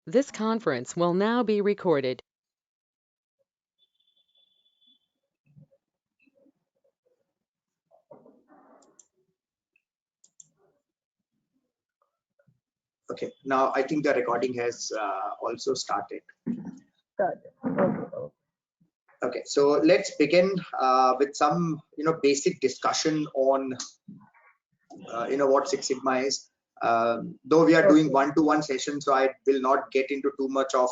This conference will now be recorded. Okay, now I think the recording has also started. Okay, so let's begin with some basic discussion on what Six Sigma is. Though we are doing one-to-one sessions, so I will not get into too much of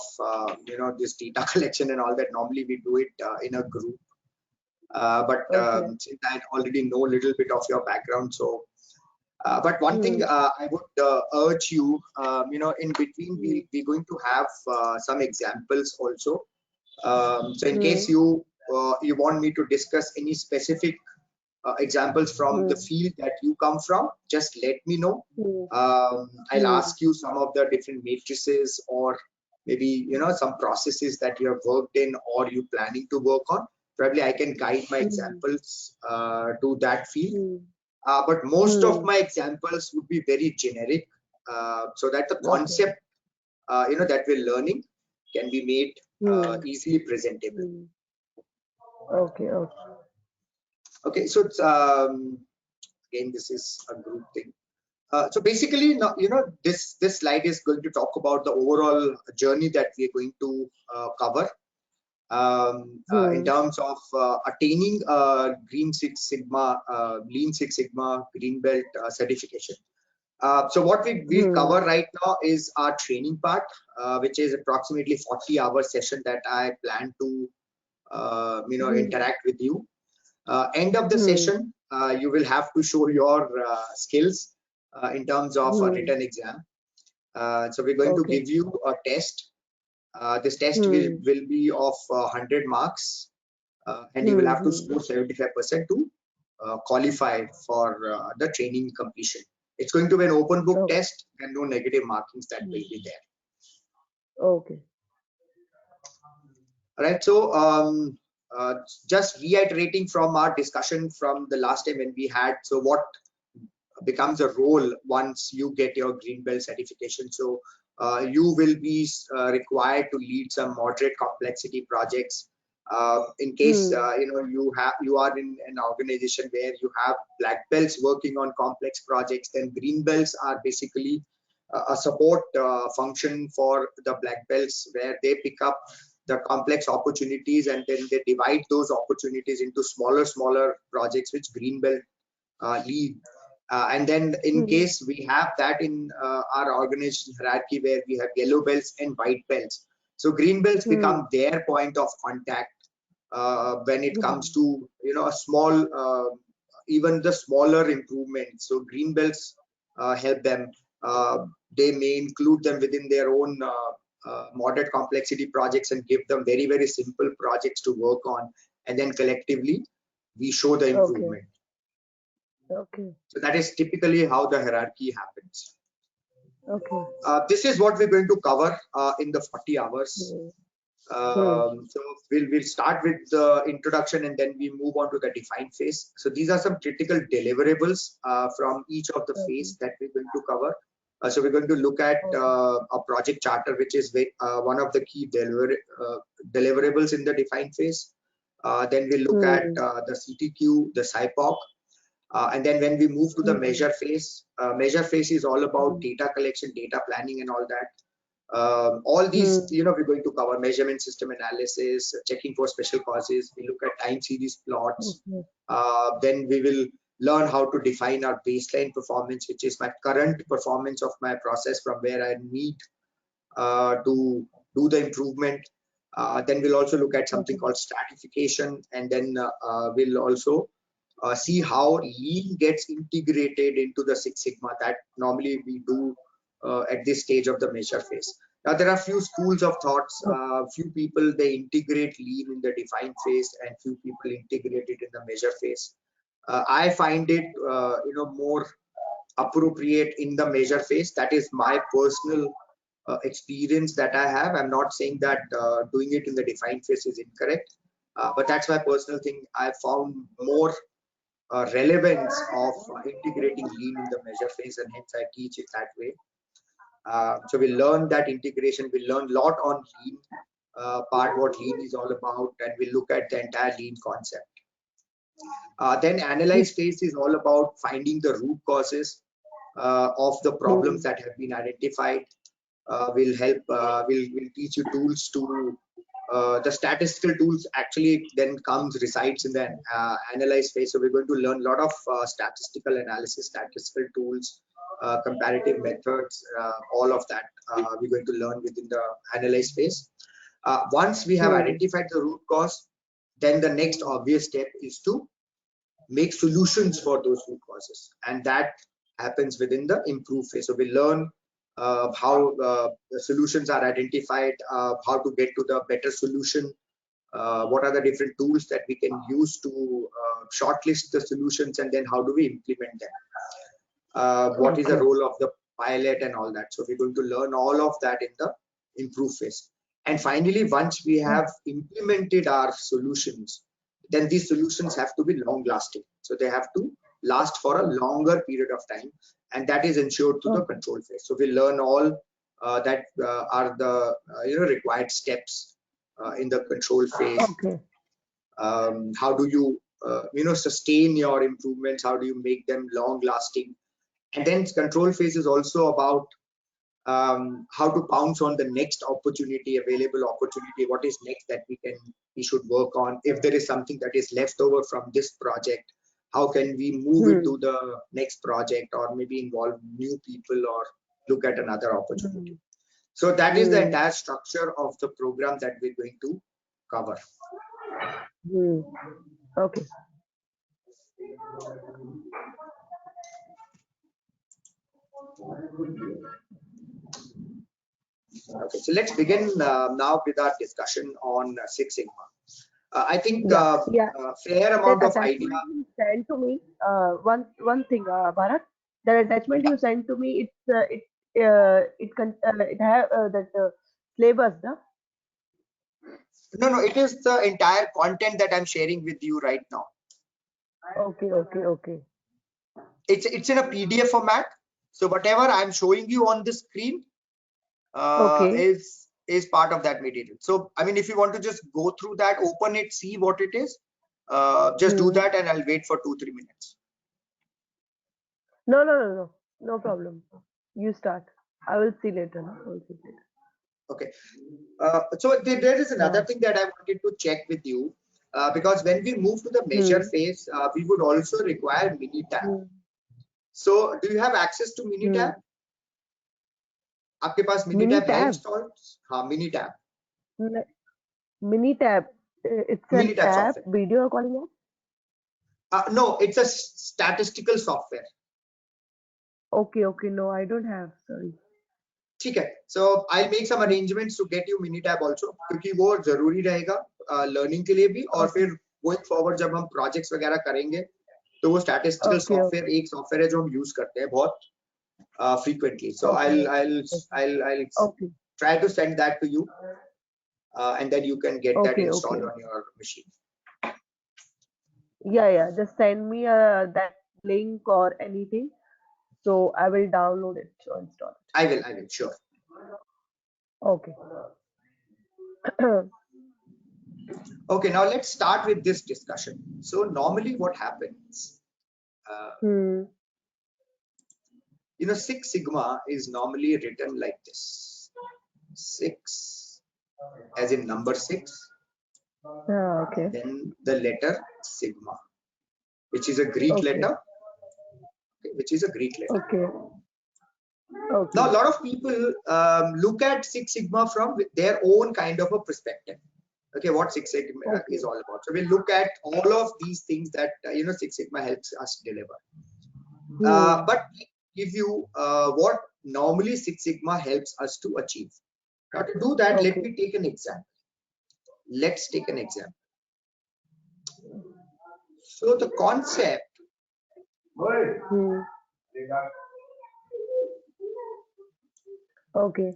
this data collection and all that. Normally we do it in a group. But since I already know a little bit of your background, so but one thing I would urge you, in between we're going to have some examples also. So in case you want me to discuss any specific examples from the field that you come from, just let me know. I'll ask you some of the different matrices or maybe some processes that you have worked in or you planning to work on. Probably I can guide my examples to that field. But most of my examples would be very generic, so that the concept that we're learning can be made easily presentable. Okay, so it's, again, this is a group thing. So basically, this slide is going to talk about the overall journey that we are going to cover in terms of attaining Lean Six Sigma Green Belt certification. So what we cover right now is our training part, which is approximately 40-hour session that I plan to interact with you. End of the session, you will have to show your skills in terms of a written exam. So we're going to give you a test. This test will be of 100 marks, and you will have to score 75% to qualify for the training completion. It's going to be an open book test and no negative markings that will be there. Okay. All right. So just reiterating from our discussion from the last time when we had, so what becomes a role once you get your Green Belt certification? So you will be required to lead some moderate complexity projects. In case you are in an organization where you have black belts working on complex projects, then green belts are basically a support function for the black belts, where they pick up the complex opportunities and then they divide those opportunities into smaller projects which green belt lead. And then in case we have that in our organization hierarchy where we have yellow belts and white belts, so green belts become their point of contact when it comes to a small even the smaller improvements. So green belts help them. They may include them within their own moderate complexity projects and give them very simple projects to work on, and then collectively we show the improvement. Okay. So that is typically how the hierarchy happens. Okay. This is what we're going to cover in the 40 hours. So we'll start with the introduction and then we move on to the define phase. So these are some critical deliverables from each of the phase that we're going to cover. So we're going to look at a project charter, which is one of the key deliverables in the define phase. Then we look at the CTQ, the SIPOC, and then when we move to the measure phase is all about data collection, data planning, and all that. All these, we're going to cover measurement system analysis, checking for special causes. We look at time series plots. Then we will learn how to define our baseline performance, which is my current performance of my process from where I need to do the improvement. Then we'll also look at something called stratification, and then we'll also see how lean gets integrated into the Six Sigma that normally we do at this stage of the measure phase. Now there are few schools of thoughts. Few people they integrate lean in the define phase, and few people integrate it in the measure phase. I find it more appropriate in the measure phase. That is my personal experience that I have. I'm not saying that doing it in the define phase is incorrect, but that's my personal thing. I found more relevance of integrating lean in the measure phase, and hence I teach it that way. So we learn that integration. We learn a lot on lean part, what lean is all about, and we look at the entire lean concept. Then analyze phase is all about finding the root causes of the problems that have been identified. Will help. Will teach you tools to the statistical tools actually then resides in the analyze phase. So we're going to learn a lot of statistical analysis, statistical tools, comparative methods, all of that we're going to learn within the analyze phase. Once we have identified the root cause, then the next obvious step is to make solutions for those root causes, and that happens within the improve phase. So we learn how the solutions are identified, how to get to the better solution, what are the different tools that we can use to shortlist the solutions, and then how do we implement them, what is the role of the pilot and all that. So we're going to learn all of that in the improve phase. And finally, once we have implemented our solutions, then these solutions have to be long lasting. So they have to last for a longer period of time, and that is ensured through the control phase. So we learn all that are the required steps in the control phase. How do you sustain your improvements? How do you make them long lasting? And then control phase is also about how to pounce on the next opportunity, available opportunity. What is next that we should work on? If there is something that is left over from this project, how can we move it to the next project, or maybe involve new people or look at another opportunity? So that is the entire structure of the program that we're going to cover. Okay. Okay, so let's begin now with our discussion on Six Sigma. I think fair amount of idea. Sent to me one thing, Bharat. The attachment you sent to me, it have that syllabus, no? No, it is the entire content that I'm sharing with you right now. Okay. It's in a PDF format. So whatever I'm showing you on the screen is part of that material. So I mean, if you want to just go through that, open it, see what it is, just do that, and I'll wait for 2-3 minutes. No problem. You start. I will see later. Okay. So there is another thing that I wanted to check with you, because when we move to the measure phase, we would also require Minitab. So do you have access to Minitab? आपके पास Minitab है installed? हाँ, Minitab. Minitab. It's an Minitab app, software. video calling app? No, it's a statistical software. Okay. No, I don't have. Sorry. ठीक है. So I'll make some arrangements to get you Minitab also, क्योंकि वो जरूरी रहेगा learning के लिए भी, और फिर going forward जब हम projects वगैरह करेंगे तो वो statistical software एक software है जो हम use करते हैं बहुत frequently. So I'll try to send that to you, and then you can get that installed on your machine. Yeah. Just send me that link or anything, so I will download it or install it. I will, sure. Okay. Okay, now let's start with this discussion. So normally what happens, Six Sigma is normally written like this: 6 as in number 6, then the letter Sigma, which is a Greek letter. Which is a Greek letter. Okay. Now a lot of people look at Six Sigma from their own kind of a perspective. Okay, what Six Sigma is all about. So we'll look at all of these things that Six Sigma helps us deliver. But give you what normally Six Sigma helps us to achieve. Now to do that, let me take an example. Let's take an example. So the concept. Okay.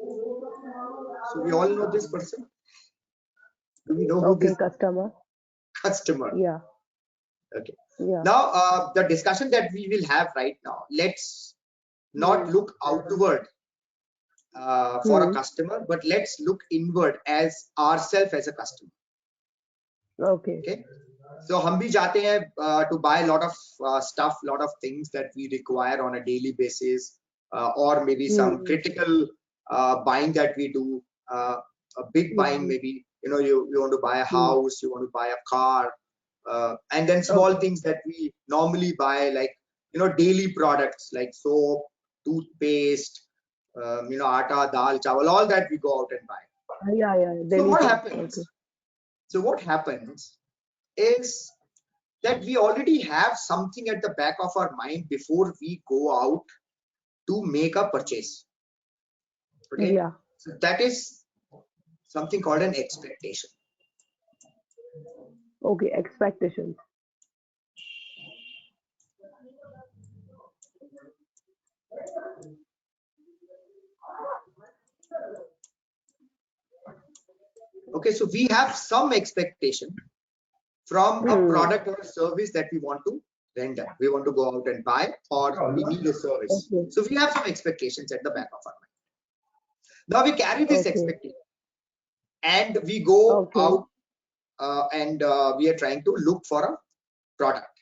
So we all know this person. Do we know who Okay, this customer. customer? Yeah, Okay. yeah. Now, the discussion that we will have right now, let's not look outward for a customer, but let's look inward as ourselves as a customer. Okay. Okay. So हम भी जाते हैं to buy a lot of stuff, lot of things that we require on a daily basis, or maybe some critical buying that we do, a big buying maybe, you know, you want to buy a house, you want to buy a car, and then small things that we normally buy, like, you know, daily products like soap, toothpaste, you know, atta, dal, chawal, all that we go out and buy. Yeah, yeah. So Daily what things. happens? Okay. So what happens is that we already have something at the back of our mind before we go out to make a purchase. Okay. Yeah. So that is something called an expectation. Okay. Expectations. Okay. So we have some expectation from a product or a service that we want to render. We want to go out and buy, or we need a service. Okay. So we have some expectations at the back of our mind. Now we carry this expectation and we go out and we are trying to look for a product.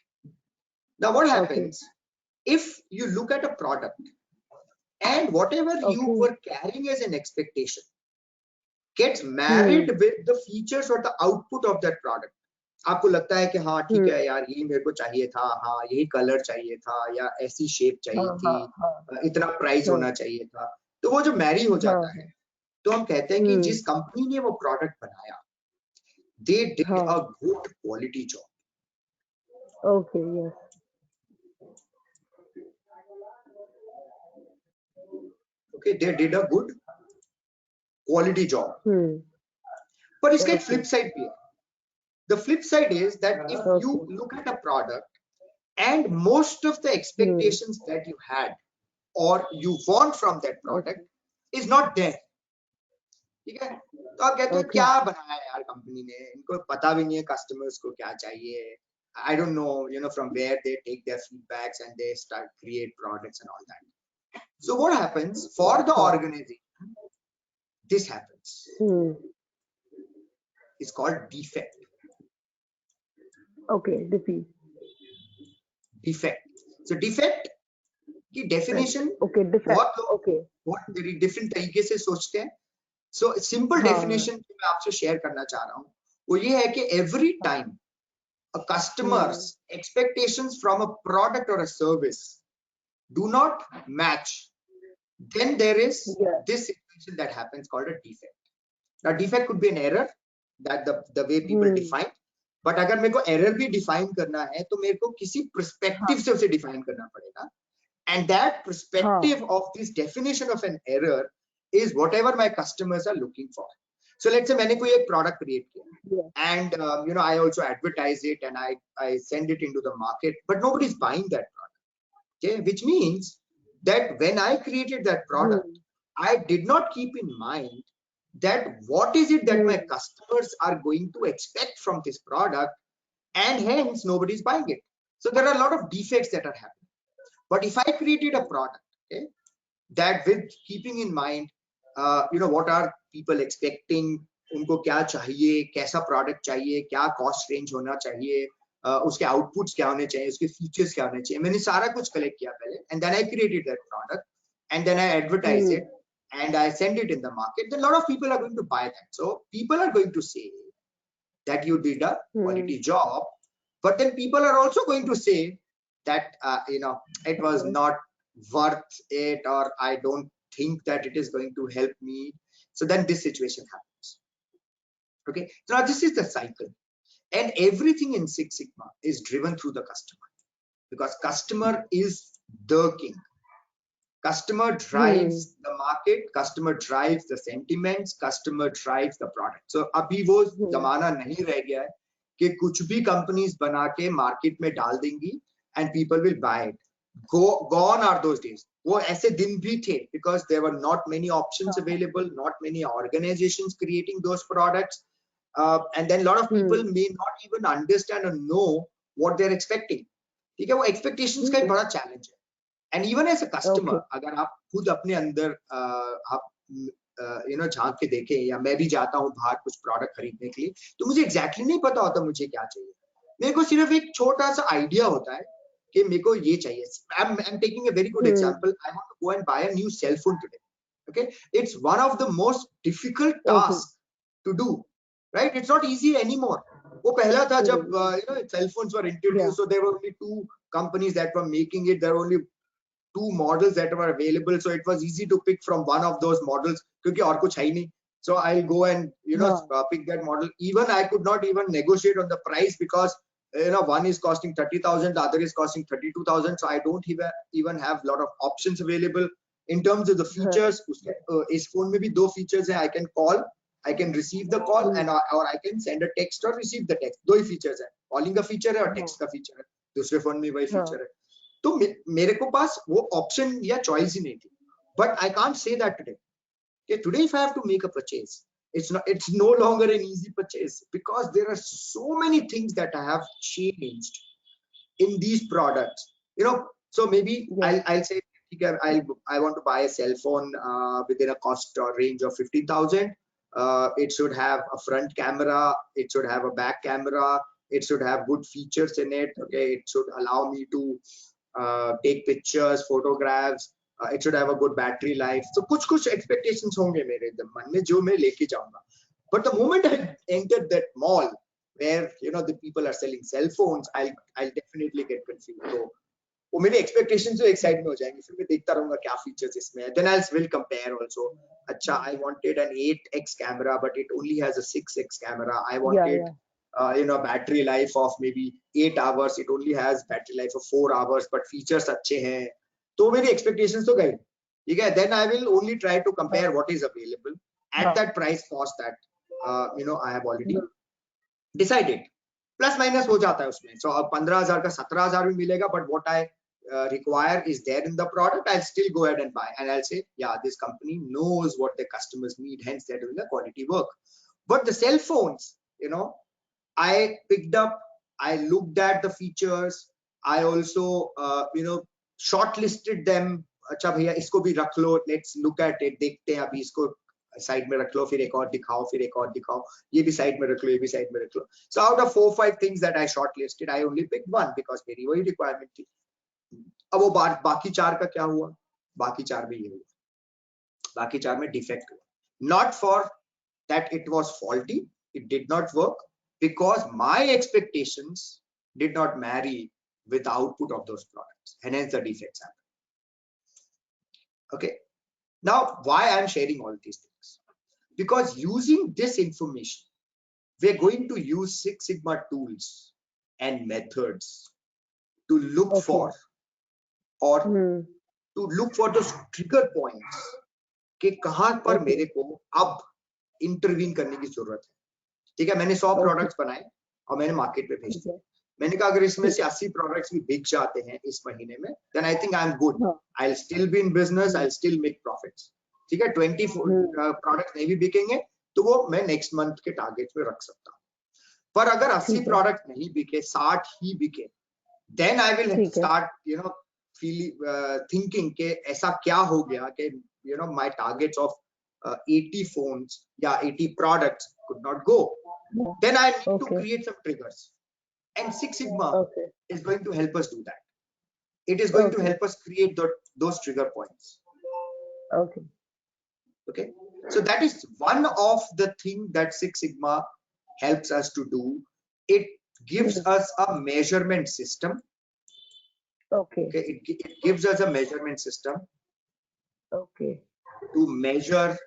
Now what happens if you look at a product and whatever you were carrying as an expectation gets married with the features or the output of that product? आपको लगता है कि हाँ ठीक है यार, ये मेरे को चाहिए था, हाँ यही कलर चाहिए था, या ऐसी शेप चाहिए थी, इतना प्राइस होना चाहिए था, तो वो जो मैरी हो जाता है, तो हम कहते हैं कि जिस कंपनी ने वो प्रोडक्ट बनाया, they did a good quality job. Okay, yes. Okay, they did a good quality job. But इसका एक flip side भी है. The flip side is that if you look at a product and most of the expectations that you had or you want from that product is not there. ठीक है, तो आप कहते हो क्या बनाया यार कंपनी ने, इनको पता भी नहीं है कस्टमर्स को क्या चाहिए. I don't know, you know, from where they take their feedbacks and they start create products and all that. So what happens for the organization? This happens. It's called defect. Okay, defect. So defect की definition बहुत different तरीके से सोचते हैं. So simple definition जो मैं आपसे share करना चाह रहा हूँ वो ये है कि every time a customer's expectations from a product or a service do not match, then there is this situation that happens called a defect. Now defect could be an error that the way people define. But अगर मेरे को error भी define करना है तो मेरे को किसी पर्सपेक्टिव से उसे डिफाइन करना पड़ेगा, and that perspective of this definition of an error is whatever my customers are looking for. So let's say मैंने कोई एक प्रोडक्ट क्रिएट किया and you know I also advertise it and I send it into the market, but nobody is buying that product. Okay, which means that when I created that product I did not keep in mind that what is it that my customers are going to expect from this product, and hence nobody is buying it. So there are a lot of defects that are happening. But if I created a product, okay, that with keeping in mind you know what are people expecting, उनको क्या चाहिए, कैसा product चाहिए, क्या cost range होना चाहिए, उसके outputs क्या होने चाहिए, उसके फीचर्स क्या होने चाहिए, मैंने सारा कुछ कलेक्ट किया पहले, and then I created that product and then I advertise it and I send it in the market, then a lot of people are going to buy that. So people are going to say that you did a quality job, but then people are also going to say that you know it was not worth it, or I don't think that it is going to help me. So then this situation happens. Okay, so now this is the cycle, and everything in Six Sigma is driven through the customer, because customer is the king. Customer drives the market, customer drives the sentiments, customer drives the product. So अभी वो जमाना नहीं रह गया है कि कुछ भी कंपनीज बना के मार्केट में डाल देंगी and people will buy it. gone are those days. वो ऐसे दिन भी थे, because there were not many options available, not many organizations creating those products, and then a lot of people may not even understand or know what they're expecting. ठीक है, वो expectations का एक बड़ा challenge है. And even as a customer, अगर आप खुद अपने अंदर आप झांक के देखें, या मैं भी जाता हूँ बाहर कुछ प्रोडक्ट खरीदने के लिए, तो मुझे एग्जैक्टली नहीं पता होता मुझे क्या चाहिए. मेरे को सिर्फ एक छोटा सा आइडिया होता है कि मेरे को ये चाहिए. I'm taking a very good example. I want to go and buy a new cell phone today. Okay, it's one of the most difficult tasks to do, right? It's not easy anymore. वो पहला था जब cell phones were introduced, so there were only 2 companies that were making it. There were only 2 models that were available, so it was easy to pick from one of those models क्योंकि और कुछ है ही नहीं. So I'll go and pick that model. Even I could not even negotiate on the price, because one is costing 30,000, the other is costing 32,000. So I don't even have a lot of options available in terms of the features. इस phone में भी 2 features हैं. I can call, I can receive the call, and or I can send a text or receive the text. 2 he features हैं. Calling का feature है और text का feature है. दूसरे phone में वही feature है. तो मेरे को पास वो option या choice ही नहीं थी. But I can't say that today. Okay, today if I have to make a purchase, it's no longer an easy purchase, because there are so many things that I have changed in these products. So maybe I'll say, I want to buy a cell phone within a cost or range of 15,000. It should have a front camera, it should have a back camera, it should have good features in it. Okay, it should allow me to take pictures, photographs. It should have a good battery life. So कुछ expectations होंगे मेरे मन में जो मैं लेके जाऊंगा. But the moment I entered that mall where the people are selling cell phones, I'll definitely get confused. So वो मेरे expectations जो एक side में हो जाएंगे, फिर मैं देखता रहूंगा क्या features इसमें है. Then will compare also. अच्छा, I wanted an 8x camera, but it only has a 6x camera. I wanted battery life of maybe 8 hours. It only has battery life of 4 hours, but features अच्छे हैं. तो मेरी expectations तो गई. ठीक है, then I will only try to compare what is available at that price cost that I have already decided. Plus minus हो जाता है उसमें. So अब 15,000 का 17,000 भी मिलेगा, but what I require is there in the product. I'll still go ahead and buy, and I'll say, yeah, this company knows what the customers need, hence they're doing the quality work. But the cell phones, I picked up, I looked at the features, I also shortlisted them. अच्छा भैया इसको भी रख लो, let's look at it, देखते हैं, अभी इसको side में रख लो, फिर एक और दिखाओ, फिर एक और दिखाओ, ये भी साइड में रख लो, ये भी साइड में रख लो. So out of 4-5 things that I shortlisted, I only picked one because मेरी वही requirement थी. अब वो बाकी 4 का क्या हुआ? बाकी 4 भी ये हुआ. बाकी 4 में defect हुआ. Not for that it was faulty, it did not work, because my expectations did not marry with the output of those products, and hence the defects happen. Okay, now why I'm sharing all these things? Because using this information, we're going to use Six Sigma tools and methods to look for, or to look for those trigger points कि कहां पर मेरे को अब intervene करने की जरूरत है. ठीक है, मैंने 100 प्रोडक्ट्स बनाए और मैंने मार्केट पे भेज दिए. मैंने कहा अगर इसमें से 80 प्रोडक्ट्स भी बिक जाते हैं इस महीने में, then I think I'm good. I'll still be in business, I'll still make profits. ठीक है, 20 प्रोडक्ट्स नहीं भी बिकेंगे तो वो मैं नेक्स्ट मंथ के टारगेट में रख सकता हूँ. पर अगर 80 प्रोडक्ट नहीं बिके, 60 ही बिके, then I will start thinking कि ऐसा क्या हो गया कि my targets of 80 phones या 80 products could not go. Then I need to create some triggers. And Six Sigma is going to help us do that. It is going to help us create those trigger points. Okay. So that is one of the things that Six Sigma helps us to do. It gives us a measurement system. Okay. It gives us a measurement system. Okay. To measure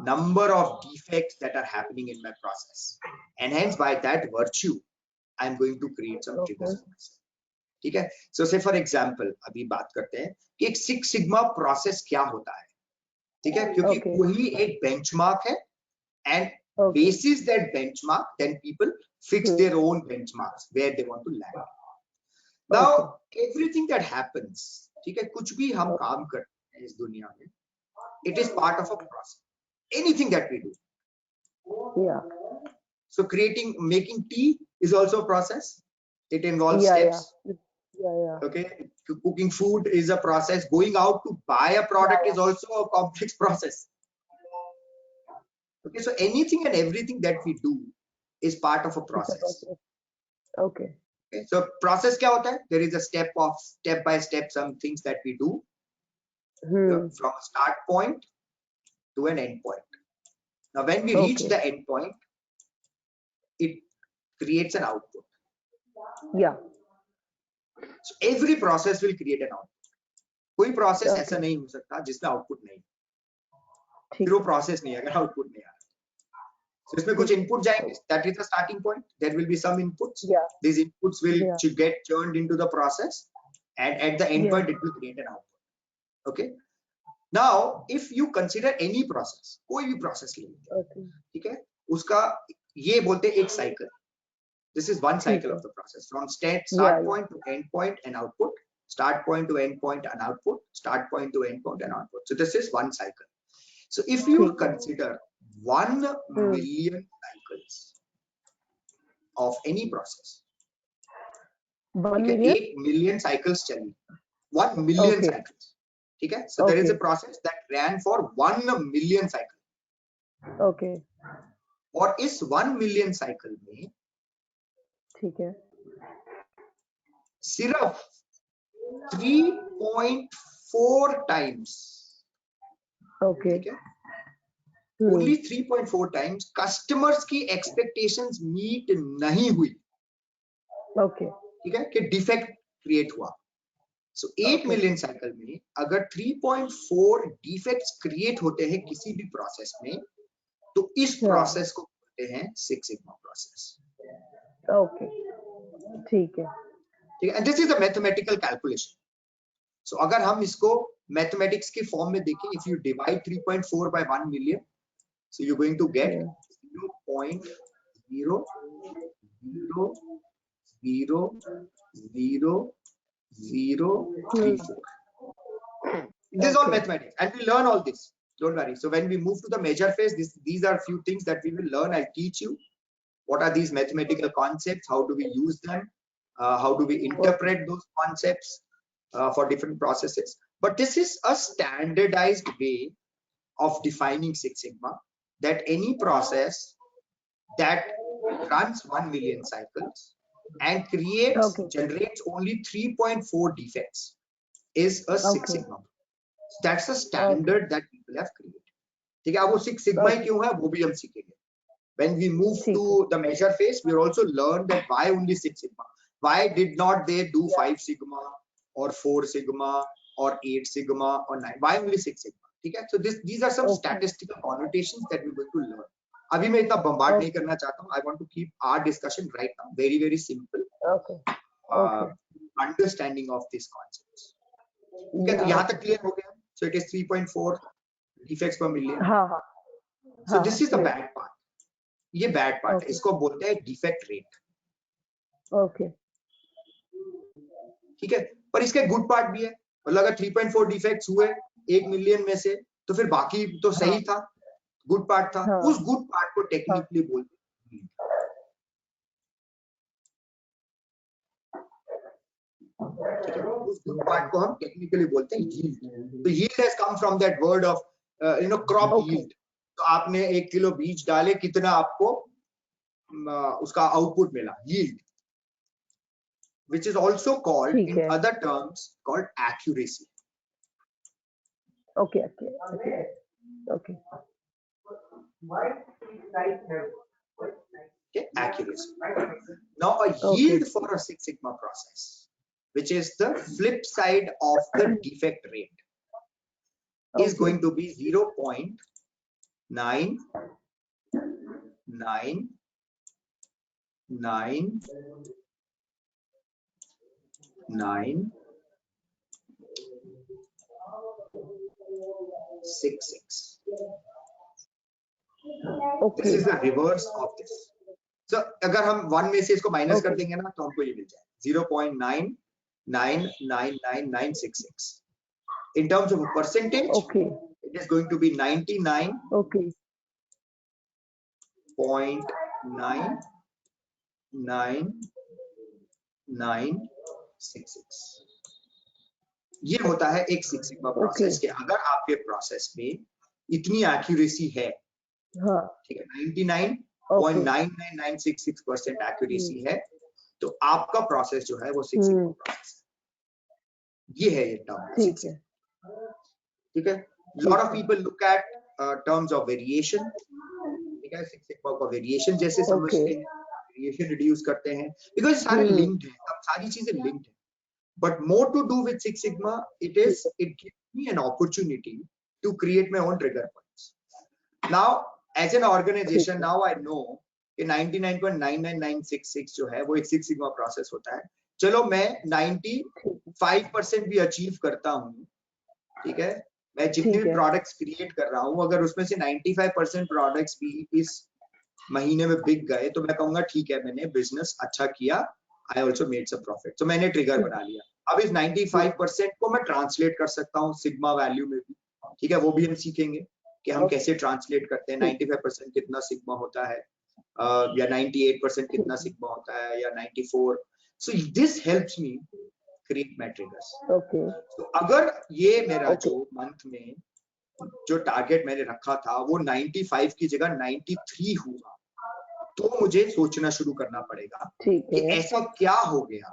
number of defects that are happening in my process, and hence by that virtue I'm going to create some triggers. ठीक है, so say for example अभी बात करते हैं कि एक Six Sigma process क्या होता है. ठीक है, क्योंकि वही एक benchmark है, and basis that benchmark then people fix their own benchmarks where they want to land. Now everything that happens, ठीक है, कुछ भी हम काम करते हैं इस दुनिया में, it is part of a process. Anything that we do. Yeah. So making tea is also a process. It involves steps. Yeah. Okay, cooking food is a process. Going out to buy a product is also a complex process. Okay, so anything and everything that we do is part of a process. Okay. So process क्या होता है? There is a step by step some things that we do from a start point to an end point. Now when we reach the end point, it creates an output. Yeah. So every process will create an output. कोई process ऐसा नहीं हो सकता जिसमें output नहीं. फिर वो process नहीं है अगर output नहीं आ रहा. So इसमें कुछ input जाएंगे. That is the starting point. There will be some inputs. Yeah. These inputs will get churned into the process, and at the end point it will create an output. Okay. Now if you consider any process, कोई भी process ले लीजिए, ठीक है, उसका ये बोलते हैं एक cycle. This is one cycle of the process, from start point to end point and output, start point to end point and output, start point to end point and output. So this is one cycle. So if you consider 1 million cycles of any process, 1 million? 8 million cycles चली, 1 million cycles, ठीक है? So there is a process that ran for 1 million cycles. Okay. और इस 1 million cycle में ठीक है, सिर्फ 3.4 times, ठीक है, only 3.4 times customers की expectations meet नहीं हुई, ठीक है, कि defect create हुआ. So 8 million cycle में अगर 3.4 defects create होते हैं किसी भी process में, तो इस process को बोलते हैं Six Sigma process. Okay, ठीक है. And this is a mathematical calculation. So अगर हम इसको mathematics के form में देखें, if you divide 3.4 by 1 million, so you're going to get 0.0000034. This is all mathematics, and we learn all this. Don't worry. So when we move to the measure phase, these are few things that we will learn. I'll teach you. What are these mathematical concepts? How do we use them? How do we interpret those concepts for different processes? But this is a standardized way of defining Six Sigma, that any process that runs 1 million cycles and generates only 3.4 defects is a Six Sigma. That's a standard that people have created. ठीक है, अब वो Six Sigma ही क्यों है वो भी हम सीखेंगे. When we move to the measure phase, we also learn that why only 6 sigma. Why did not they do 5 sigma or 4 sigma or 8 sigma or 9? Why only 6 sigma? Okay? So these are some statistical connotations that we're going to learn. अभी मैं इतना bombard नहीं करना चाहता हूँ. I want to keep our discussion right now very, very simple. Understanding of these concepts. Okay, तो यहाँ तक clear हो गया. So it is 3.4 defects per million. So this is the bad part. ये बैड पार्ट है, इसको बोलते हैं डिफेक्ट रेट. ठीक है, पर इसका गुड पार्ट भी है. मतलब अगर 3.4 डिफेक्ट्स हुए 1 मिलियन में से, तो फिर बाकी तो सही था, गुड पार्ट था. उस गुड पार्ट को टेक्निकली बोलते हैं. ठीक है, उस गुड पार्ट को हम टेक्निकली बोलते हैं यील्ड. तो yield has come from that word of crop yield. तो आपने 1 किलो बीज डाले, कितना आपको उसका आउटपुट मिला, yield, which is also called in other terms called accuracy. Okay. Accuracy. Now a yield for a Six Sigma process, which is the flip side of the defect rate, is going to be 0.999966. This is the reverse of this. So अगर हम 1 में से इसको minus कर देंगे ना, तो हमको ये मिल जाए 0.9 999,966. In terms of a percentage, Okay. it is going to be 99.99966. Okay. ये होता है एक सिक्स सिग्मा प्रोसेस के अगर आपके प्रोसेस में इतनी एक्यूरेसी है, हाँ, ठीक है, 99.99966% एक्यूरेसी है, तो आपका प्रोसेस जो है वो सिक्स सिग्मा प्रोसेस है। ये है ये टर्म, ठीक है, ठीक है। Lot of people look at terms of variation, ठीक है, सिक्स सिग्मा को वेरिएशन जैसे समझते हैं, वेरिएशन रिड्यूस करते हैं, बिकॉज सारे लिंक्ड है, अब सारी चीजें लिंक्ड है। But more to do with Six Sigma, it gives me an opportunity to create my own trigger points. Now, as an organization, now I know कि 99.99966 जो है वो एक Six Sigma process होता है। चलो मैं 95% भी अचीव करता हूँ, ठीक है, मैं जितने भी प्रोडक्ट्स क्रिएट कर रहा हूँ, अगर उसमें से 95% प्रोडक्ट्स भी इस महीने में बिक गए, तो मैं कहूंगा ठीक है, मैंने बिजनेस अच्छा किया, I also made some profit. So मैंने ट्रिगर बना लिया। अब इस 95% को मैं ट्रांसलेट कर सकता हूँ सिग्मा वैल्यू में भी, ठीक है, वो भी हम सीखेंगे कि हम कैसे ट्रांसलेट करते हैं। 95% कितना सिग्मा होता है, या 98% कितना सिग्मा होता है, या 94। So this helps me create my triggers. Okay. So अगर ये मेरा जो मंथ में जो टारगेट मैंने रखा था वो 95 की जगह 93 हुआ, तो मुझे सोचना शुरू करना पड़ेगा कि ऐसा क्या हो गया,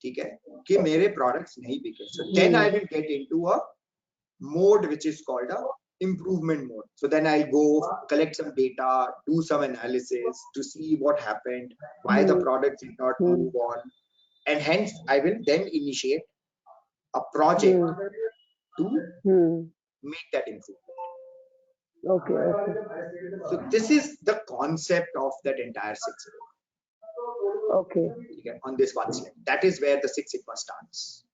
ठीक है, कि मेरे प्रोडक्ट्स नहीं बिके। So then I will get into a mode which is called a improvement mode. So then I'll go collect some data, do some analysis to see what happened, why the product did not move on, and hence I will then initiate a project to make that improvement. Okay. So this is the concept of that entire Six Sigma. Okay. On this one slide, that is where the Six Sigma starts.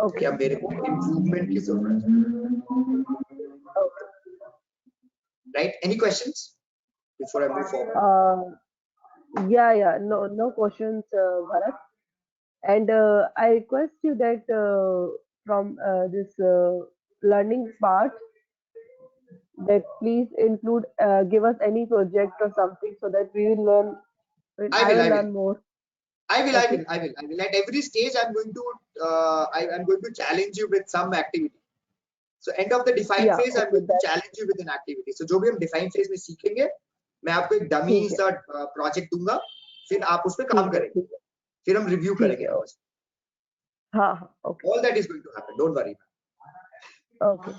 Okay. क्या मेरे को improvement की जरूरत है, right? Any questions before I move forward? Yeah. No questions, Bharat. And I request you that from this learning part, that please include, give us any project or something so that we will learn. I will learn more. I will. At every stage, I'm going to challenge you with some activity. So end of the define phase, I'm going to challenge you with an activity. So जो भी हम define phase में सीखेंगे, मैं आपको एक dummy सा project दूंगा, फिर आप उस पे काम करेंगे, फिर हम review करेंगे। हाँ, okay. All that is going to happen. Don't worry. Okay.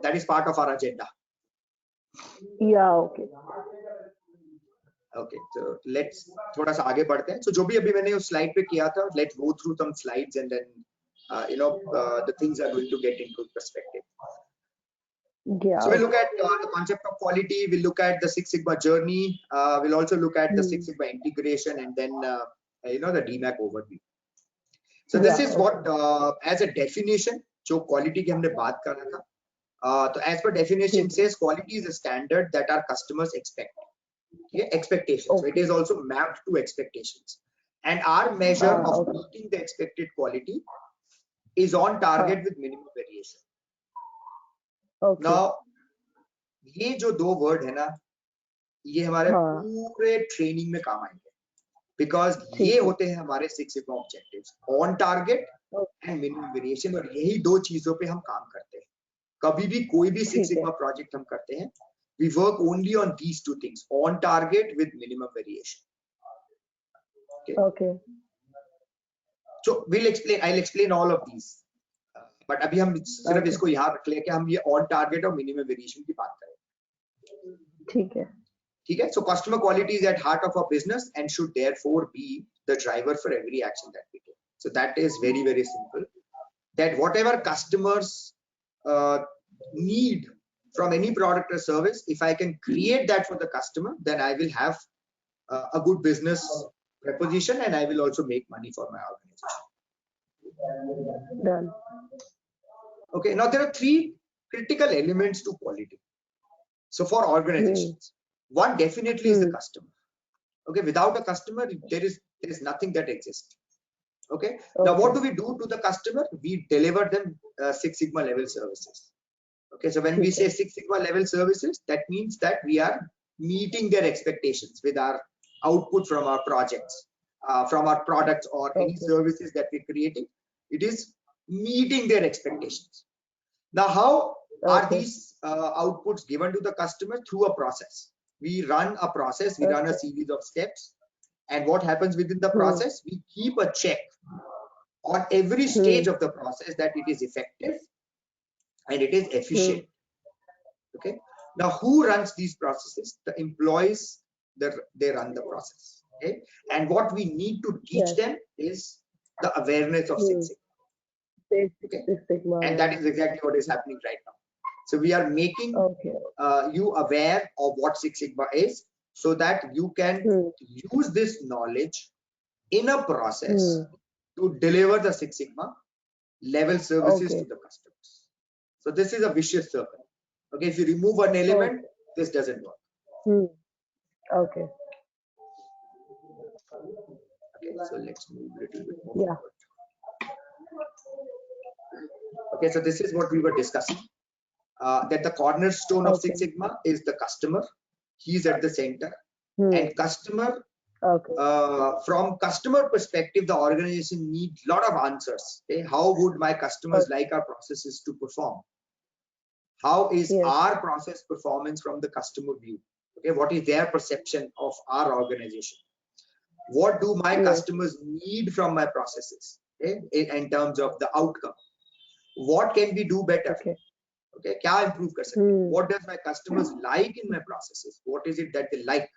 That is part of our agenda. Yeah. Okay. Okay, so let's थोड़ा सा आगे बढ़ते हैं। So जो भी अभी मैंने उस slide पे किया था, let's go through some slides and then the things are going to get into perspective. Yeah. So we'll look at the concept of quality. We'll look at the Six Sigma journey. We'll also look at the Six Sigma integration and then the DMAC overview. So this is what as a definition जो quality की हमने बात कर रहा था. So as per definition says quality is a standard that our customers expect. Yeah, expectations. So it is also mapped to expectations, and our measure of meeting the expected quality is on target with minimum variation. Okay. Now, ये जो दो word है ना, ये हमारे पूरे training में काम आएंगे, because ये होते हैं हमारे Six Sigma objectives, on target and minimum variation, और यही दो चीजों पे हम काम करते हैं। कभी भी कोई भी Six Sigma प्रोजेक्ट हम करते हैं, we work only on these two things, on target with minimum variation. Okay. So I'll explain all of these. But अभी हम सिर्फ इसको याद रख लें कि हम ये on target और minimum variation की बात करें। ठीक है। So customer quality is at heart of our business and should therefore be the driver for every action that we take. So that is very, very simple. That whatever customers need from any product or service, if I can create that for the customer, then I will have a good business proposition and I will also make money for my organization. Done. Okay, now there are three critical elements to quality. So for organizations, one definitely is the customer. Okay, without a customer, there is nothing that exists. Okay. Now, what Okay. do we do to the customer? We deliver them Six Sigma level services. Okay. So when we ठीक say है. Six Sigma level services, that means that we are meeting their expectations with our output from our projects, from our products or any Okay. services that we're creating. It is meeting their expectations. Now, how are Okay. these outputs given to the customer? Through a process. We run a process, we run a Okay. series of steps. And what happens within the process? We keep a check on every stage of the process that it is effective and it is efficient. Okay. Now, who runs these processes? The employees, they run the process. Okay. And what we need to teach Yes. them is the awareness of Six Sigma. Okay. Six Sigma. And that is exactly what is happening right now. So we are making Okay. you aware of what Six Sigma is, so that you can use this knowledge in a process to deliver the Six Sigma level services to the customers. So this is a vicious circle. Okay, if you remove an element, this doesn't work. Okay. Okay, so let's move a little bit more Yeah. forward. Okay, so this is what we were discussing. That the cornerstone of Six Sigma is the customer. He's at the center. And customer, from customer perspective, the organization needs a lot of answers. Okay? How would my customers like our processes to perform? How is our process performance from the customer view? Okay, what is their perception of our organization? What do my customers need from my processes? Okay, in terms of the outcome. What can we do better? Okay, kya improve kar sakte? What does my customers like in my processes? What is it that they like?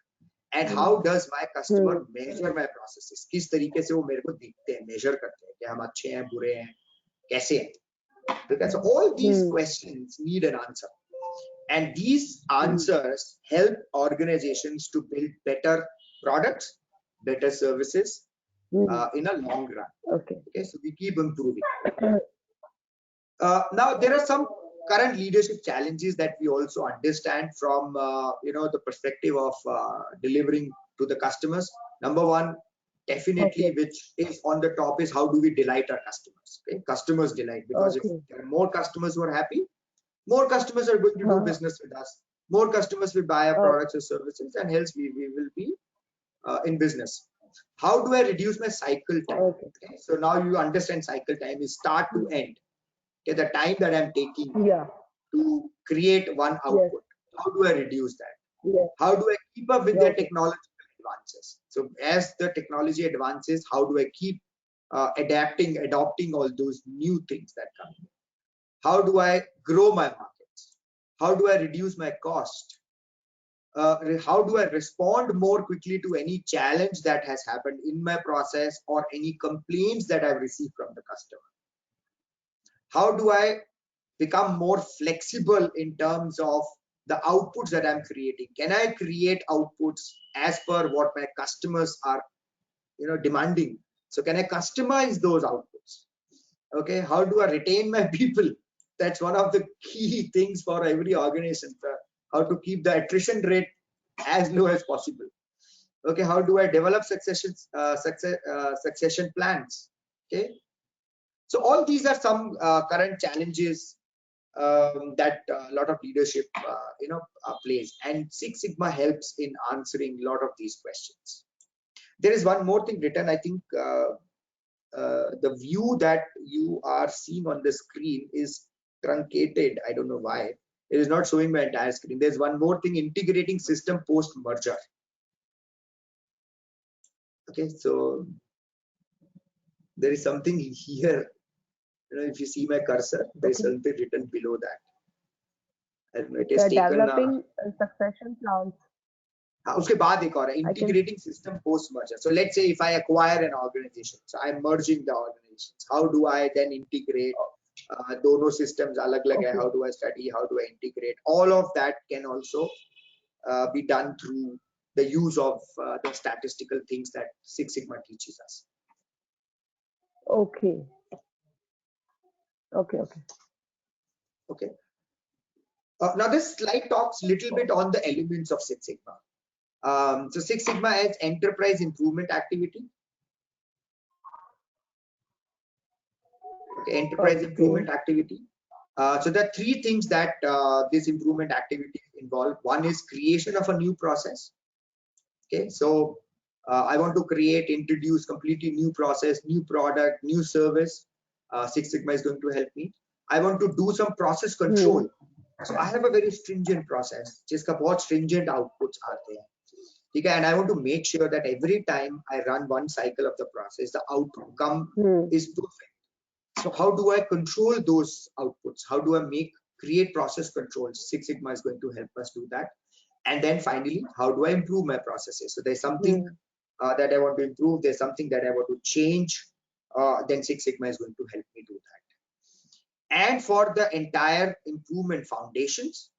And how does my customer measure my processes? किस तरीके से वो मेरे को दिखते हैं, measure करते हैं कि हम अच्छे हैं, बुरे हैं, कैसे हैं? Okay, so all these questions need an answer, and these answers help organizations to build better products, better services in a long run. Okay, so we keep improving. Now there are some current leadership challenges that we also understand from the perspective of delivering to the customers. Number one, definitely, which is on the top, is how do we delight our customers? Okay? Customers delight, because if there are more customers who are happy, more customers are going to do business with us. More customers will buy our products or services, and hence we will be in business. How do I reduce my cycle time? Okay? So now you understand cycle time is start to end. Okay, the time that I'm taking to create one output. How do I reduce that? How do I keep up with the technological advances? So as the technology advances, how do I keep adopting all those new things that come in? How do I grow my markets? How do I reduce my cost? How do I respond more quickly to any challenge that has happened in my process or any complaints that I've received from the customer? How do I become more flexible in terms of the outputs that I'm creating? Can I create outputs as per what my customers are demanding? So can I customize those outputs? Okay, how do I retain my people? That's one of the key things for every organization, how to keep the attrition rate as low as possible. Okay, how do I develop succession plans? Okay, so all these are some current challenges that a lot of leadership plays, and Six Sigma helps in answering a lot of these questions. There is one more thing written. I think the view that you are seeing on the screen is truncated. I don't know why. It is not showing my entire screen. There's one more thing: integrating system post merger. Okay, so there is something here. If you see my cursor, there is something written below that. And it is taken, developing succession plans. उसके बाद एक और है, integrating system post merger. So let's say if I acquire an organization, so I'm merging the organizations. How do I then integrate? दोनों systems अलग-अलग है. How do I study? How do I integrate? All of that can also be done through the use of the statistical things that Six Sigma teaches us. Okay. Now this slide talks a little bit on the elements of Six Sigma. So Six Sigma as enterprise improvement activity. Okay, enterprise Okay. improvement activity. So there are three things that this improvement activity involve. One is creation of a new process. Okay, so I want to introduce completely new process, new product, new service. Six Sigma is going to help me. I want to do some process control. So I have a very stringent process. जिसका बहुत stringent outputs आते हैं. ठीक है, and I want to make sure that every time I run one cycle of the process, the outcome is perfect. So how do I control those outputs? How do I create process controls? Six Sigma is going to help us do that. And then finally, how do I improve my processes? So there's something that I want to improve. There's something that I want to change. Then Six Sigma is going to help me do that. And for the entire improvement foundations,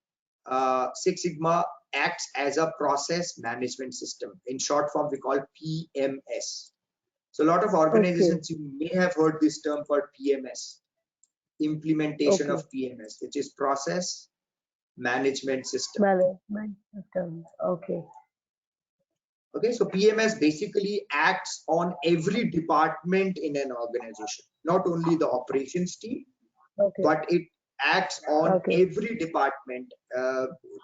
Six Sigma acts as a process management system. In short form, we call PMS. So a lot of organizations, you may have heard this term called PMS, implementation of PMS, which is process management system. Management system. Okay. Okay, so PMS basically acts on every department in an organization, not only the operations team, but it acts on every department,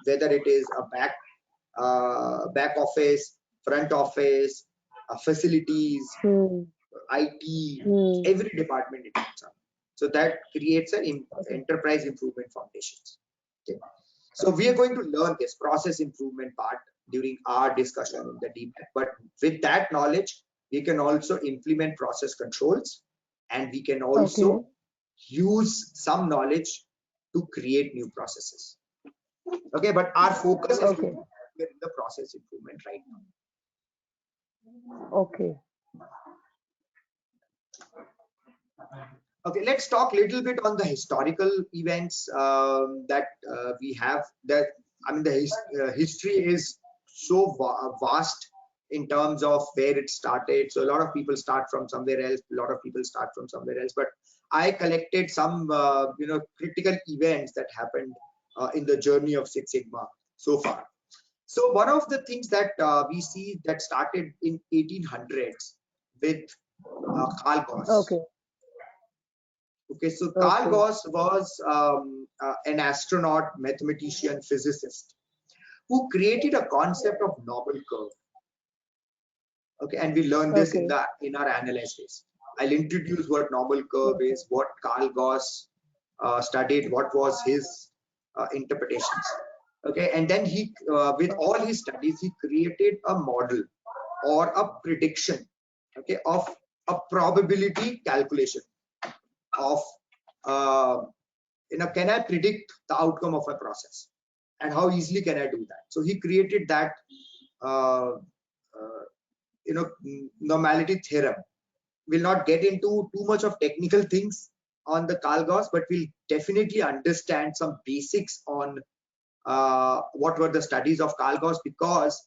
whether it is a back office, front office, facilities, IT, every department it acts on. So that creates an enterprise improvement foundations. Okay. So we are going to learn this process improvement part during our discussion in the DMAT. But with that knowledge, we can also implement process controls, and we can also use some knowledge to create new processes. Okay, but our focus is in the process improvement right now. Okay. Okay, let's talk a little bit on the historical events that we have. That I mean, the history is so vast in terms of where it started. So a lot of people start from somewhere else. A lot of people start from somewhere else. But I collected some critical events that happened in the journey of Six Sigma so far. So one of the things that we see that started in 1800s with Carl Gauss. Okay, so Carl Gauss was an astronaut, mathematician, physicist who created a concept of Nobel curve. Okay, and we learned this in our analyze phase. I'll introduce what Nobel curve is, what Carl Gauss studied, what was his interpretations. Okay, and then he, with all his studies, he created a model or a prediction, okay, of a probability calculation of, can I predict the outcome of a process, and how easily can I do that? So he created that, normality theorem. We'll not get into too much of technical things on the Carl Gauss, but we'll definitely understand some basics on what were the studies of Carl Gauss, because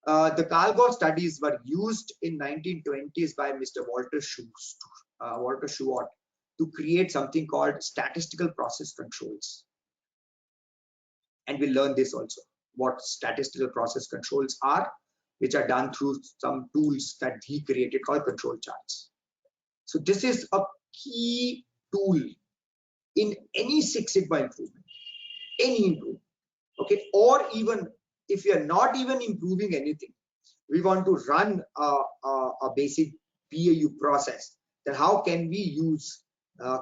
the Carl Gauss studies were used in 1920s by Mr. Walter Shewhart to create something called statistical process controls. And we'll learn this also, what statistical process controls are, which are done through some tools that he created called control charts. So this is a key tool in any Six Sigma improvement, any improvement. Okay, or even if we are not even improving anything, we want to run a basic BAU process, then how can we use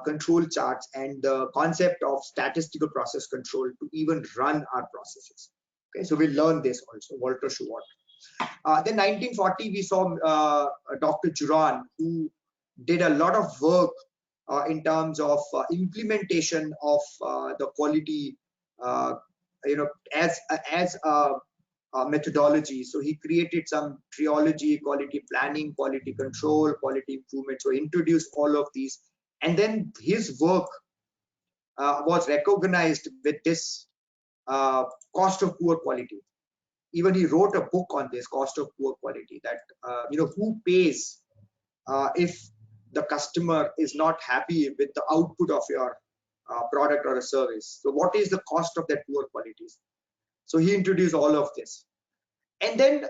control charts and the concept of statistical process control to even run our processes? Okay, so we learn this also, Walter Shewhart. Then 1940, we saw Dr. Juran, who did a lot of work in terms of implementation of the quality, as a methodology. So he created some triology, quality planning, quality control, quality improvement. So he introduced all of these, and then his work was recognized with this cost of poor quality. Even he wrote a book on this cost of poor quality, that who pays if the customer is not happy with the output of your product or a service. So what is the cost of that poor quality? So he introduced all of this. And then,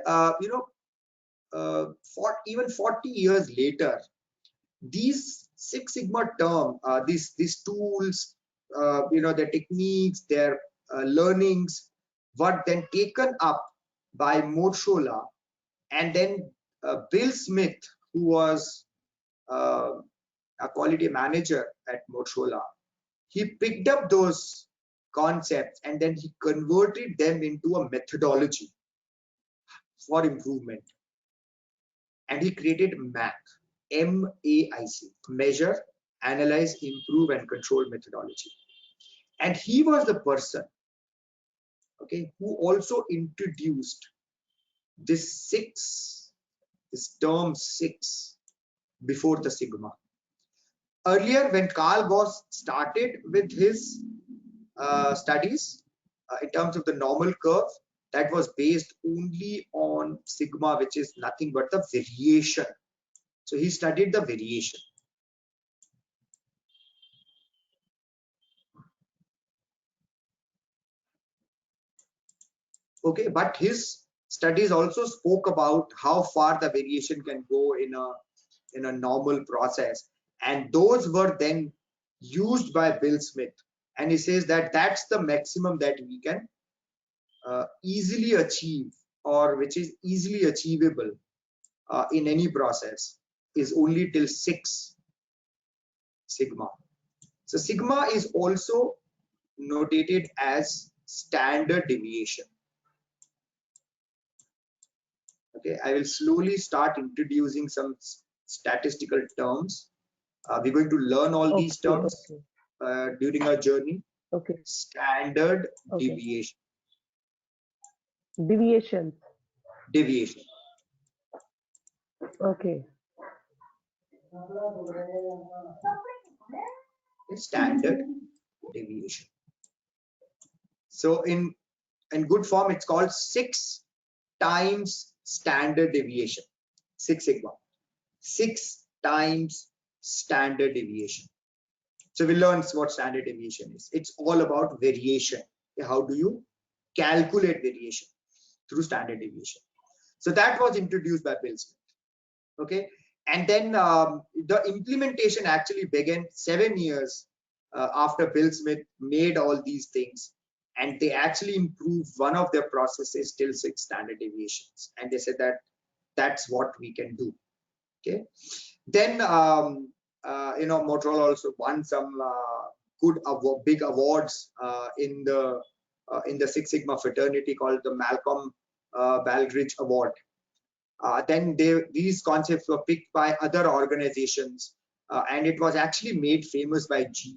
even 40 years later, these Six Sigma term, these tools, their techniques, their learnings, were then taken up by Motorola, and then Bill Smith, who was a quality manager at Motorola, he picked up those concepts and then he converted them into a methodology for improvement. And he created MAC, M-A-I-C, Measure, Analyze, Improve, and Control methodology. And he was the person, okay, who also introduced this term six before the Sigma. Earlier, when Carl Voss started with his studies in terms of the normal curve, that was based only on Sigma, which is nothing but the variation. So he studied the variation. Okay, but his studies also spoke about how far the variation can go in a normal process, and those were then used by Bill Smith, and he says that that's the maximum that we can easily achieve, or which is easily achievable in any process, is only till 6 sigma. So sigma is also notated as standard deviation. Okay, I will slowly start introducing some statistical terms. We're going to learn all these terms during our journey. Okay. Standard deviation. Deviation. Deviation. Okay. Standard deviation. So in good form, it's called 6 times standard deviation. 6 sigma. 6 times standard deviation. So we learned what standard deviation is. It's all about variation. How do you calculate variation? Through standard deviation. So that was introduced by Bill Smith. Okay, and then the implementation actually began 7 years after Bill Smith made all these things, and they actually improved one of their processes till 6 standard deviations, and they said that that's what we can do. Okay, then Motorola also won some good big awards in the Six Sigma fraternity called the Malcolm Baldrige Award. Then these concepts were picked by other organizations, and it was actually made famous by GE.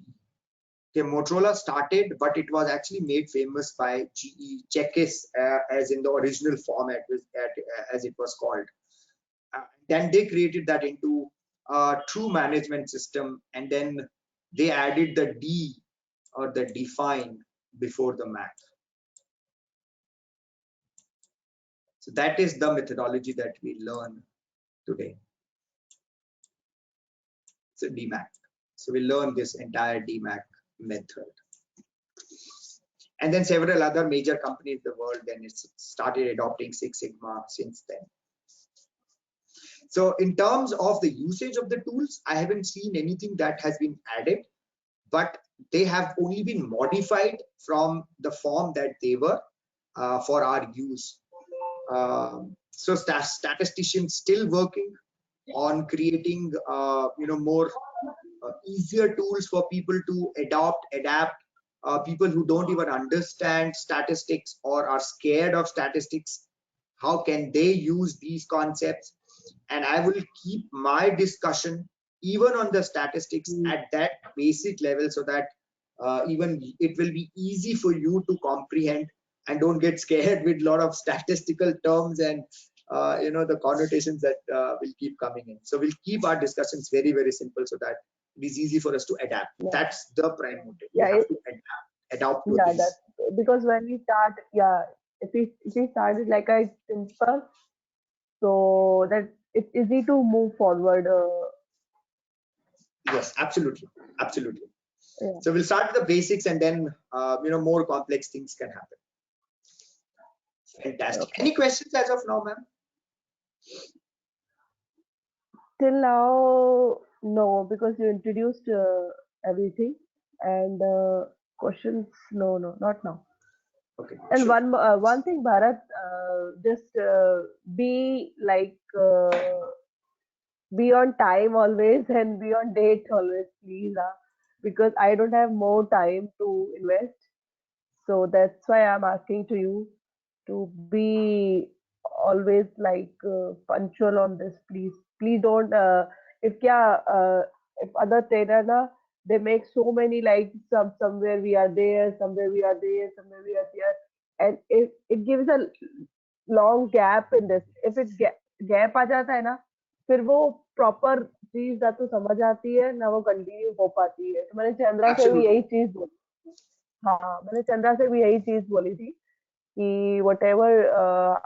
Okay, Motorola started, but it was actually made famous by GE Checkis, as in the original format as it was called. Then they created that into a true management system, and then they added the D or the define before the Mac. So that is the methodology that we learn today. So DMAC. So we learn this entire DMAC method. And then several other major companies in the world then started adopting Six Sigma since then. So in terms of the usage of the tools, I haven't seen anything that has been added, but they have only been modified from the form that they were for our use. So statisticians still working on creating more easier tools for people to adapt. People who don't even understand statistics or are scared of statistics, how can they use these concepts? And I will keep my discussion even on the statistics at that basic level, so that even it will be easy for you to comprehend and don't get scared with a lot of statistical terms and the connotations that will keep coming in. So we'll keep our discussions very, very simple so that it is easy for us to adapt. Yeah. That's the prime motive. Yeah, we have to adapt to this. That's because when we start, if we started like a simple, so that it's easy to move forward. Yes, absolutely. Yeah. So we'll start with the basics, and then more complex things can happen. Fantastic. Okay. Any questions as of now, ma'am? Till now, No, because you introduced everything, and questions. No, no, not now. Okay, And sure. one thing, Bharat, just be like be on time always and be on date always, please. Because I don't have more time to invest, so that's why I'm asking to you to be always like punctual on this, please. Please don't. If kya, if other trainer na, they make so many like somewhere we are there, somewhere we are there, somewhere we are there, and it gives a long gap in this. If it gap आ जाता है ना, फिर वो proper चीज ना तो समझ आती है ना वो कंटिन्यू हो पाती है। तो मैंने चंद्रा से भी Absolutely. यही चीज बोली। हाँ, मैंने चंद्रा से भी यही चीज बोली थी कि whatever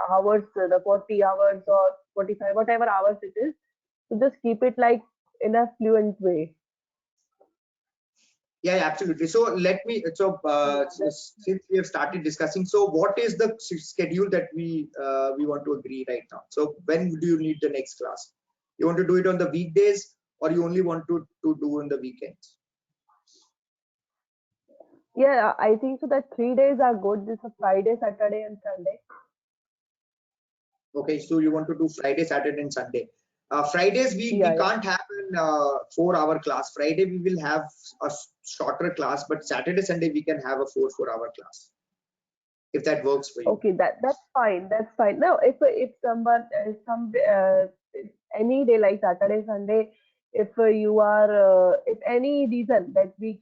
hours, the 40 hours or 45, whatever hours it is, to just keep it like in a fluent way. Yeah, yeah, absolutely. So let me, so since we have started discussing, so what is the schedule that we want to agree right now? So when do you need the next class? You want to do it on the weekdays, or you only want to do on the weekends? Yeah, I think so that 3 days are good. This is Friday, Saturday, and Sunday. Okay, so you want to do Friday, Saturday, and Sunday. Fridays we Yeah, yeah. can't have an 4-hour class. Friday we will have a shorter class, but Saturday, Sunday we can have a 4-hour class if that works for you. Okay, that's fine. That's fine. No, if someone if any day like Saturday, Sunday, if you are if any reason that we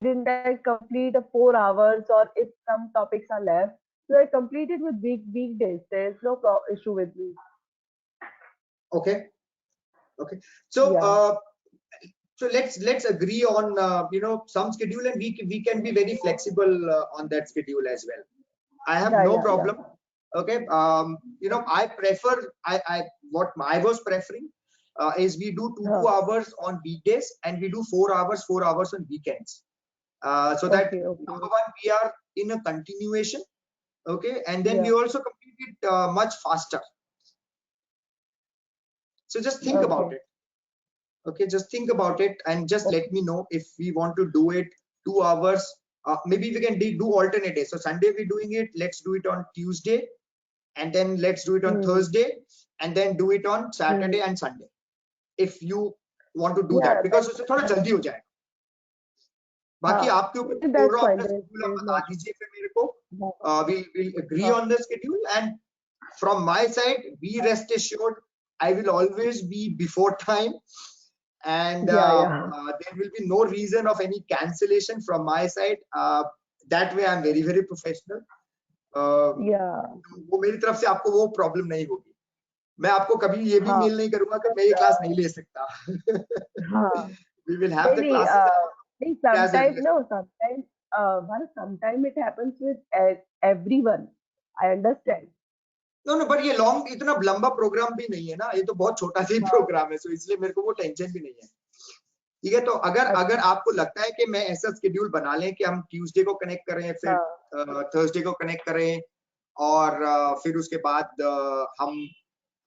didn't complete a 4 hours, or if some topics are left, so I complete it with weekdays. There's no issue with me. Okay. Okay. So Yeah, so let's agree on some schedule, and we can be very flexible on that schedule as well. I have yeah, no yeah, yeah. problem. Okay. I prefer I what I was preferring is we do two Huh. hours on weekdays and we do 4 hours on weekends. So that Okay, okay. number one, we are in a continuation. Okay, and then we Yeah. also complete it much faster. So just think about Okay. it. Okay, just think about it and just let Okay. me know if we want to do it 2 hours. Maybe we can do alternate days. So Sunday we're doing it. Let's do it on Tuesday, and then let's do it on Hmm. Thursday, and then do it on Saturday Hmm. and Sunday. If you want to do Yeah, that, because उससे थोड़ा जल्दी हो जाएगा. बाकी हाँ, आपके ऊपर छोड़ that's रहा हूँ, fine. अपना schedule आप There's no बता issue. दीजिए फिर मेरे को. हाँ, We'll agree हाँ, on the schedule, and from my side, be rest assured, I will always be before time, and yeah, yeah, there will be no reason of any cancellation from my side. That way I'm very very professional. yeah. वो मेरी तरफ से आपको वो problem नहीं होगी. मैं आपको कभी ये भी हाँ, मेल नहीं करूंगा कि मैं ये क्लास नहीं ले सकता. हाँ. We will have नहीं, the नहीं, classes नहीं, as early sometimes, as. no, sometimes, Bharat, sometimes it happens with everyone. I understand. No, but ये लॉन्ग इतना लंबा प्रोग्राम भी नहीं है ना, ये तो बहुत छोटा सा ही हाँ, प्रोग्राम है, सो इसलिए मेरे को वो टेंशन भी नहीं है. ठीक है, तो अगर अगर अच्छा, आपको लगता है कि मैं ऐसा शेड्यूल बना लें कि हम ट्यूसडे को कनेक्ट करें, फिर हाँ, थर्सडे को कनेक्ट करें, और फिर उसके बाद हम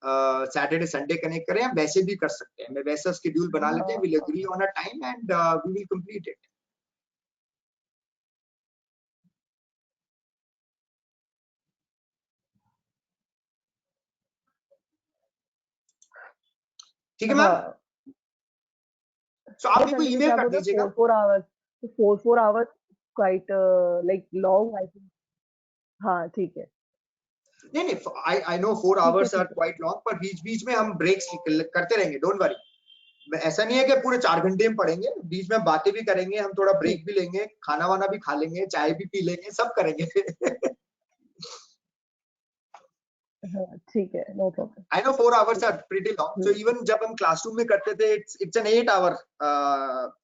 सैटरडे संडे कनेक्ट करें, हम वैसे भी कर सकते हैं. मैं वैसा शेड्यूल बना लेते हैं. हाँ, will agree on a time and we will complete it. ठीक है मैम. हाँ. तो आप Yes, मेरे को Anjali, ईमेल क्या कर बोल रहे दीजिएगा. 4 hours. So 4 hours quite like long, I think. हाँ, ठीक है. नहीं नहीं, आई नो 4 ठीक है, hours आर ठीक है. क्वाइट लॉन्ग, पर बीच बीच में हम ब्रेक्स करते रहेंगे. Don't worry. ऐसा नहीं है कि पूरे 4 घंटे में पढ़ेंगे, बीच में बातें भी करेंगे, हम थोड़ा ठीक, ब्रेक भी लेंगे, खाना वाना भी खा लेंगे, चाय भी पी लेंगे, सब करेंगे. हाँ, ठीक है. No problem. I know 4 hours are pretty long. So even जब हम क्लासरूम में करते थे, it's an 8 hour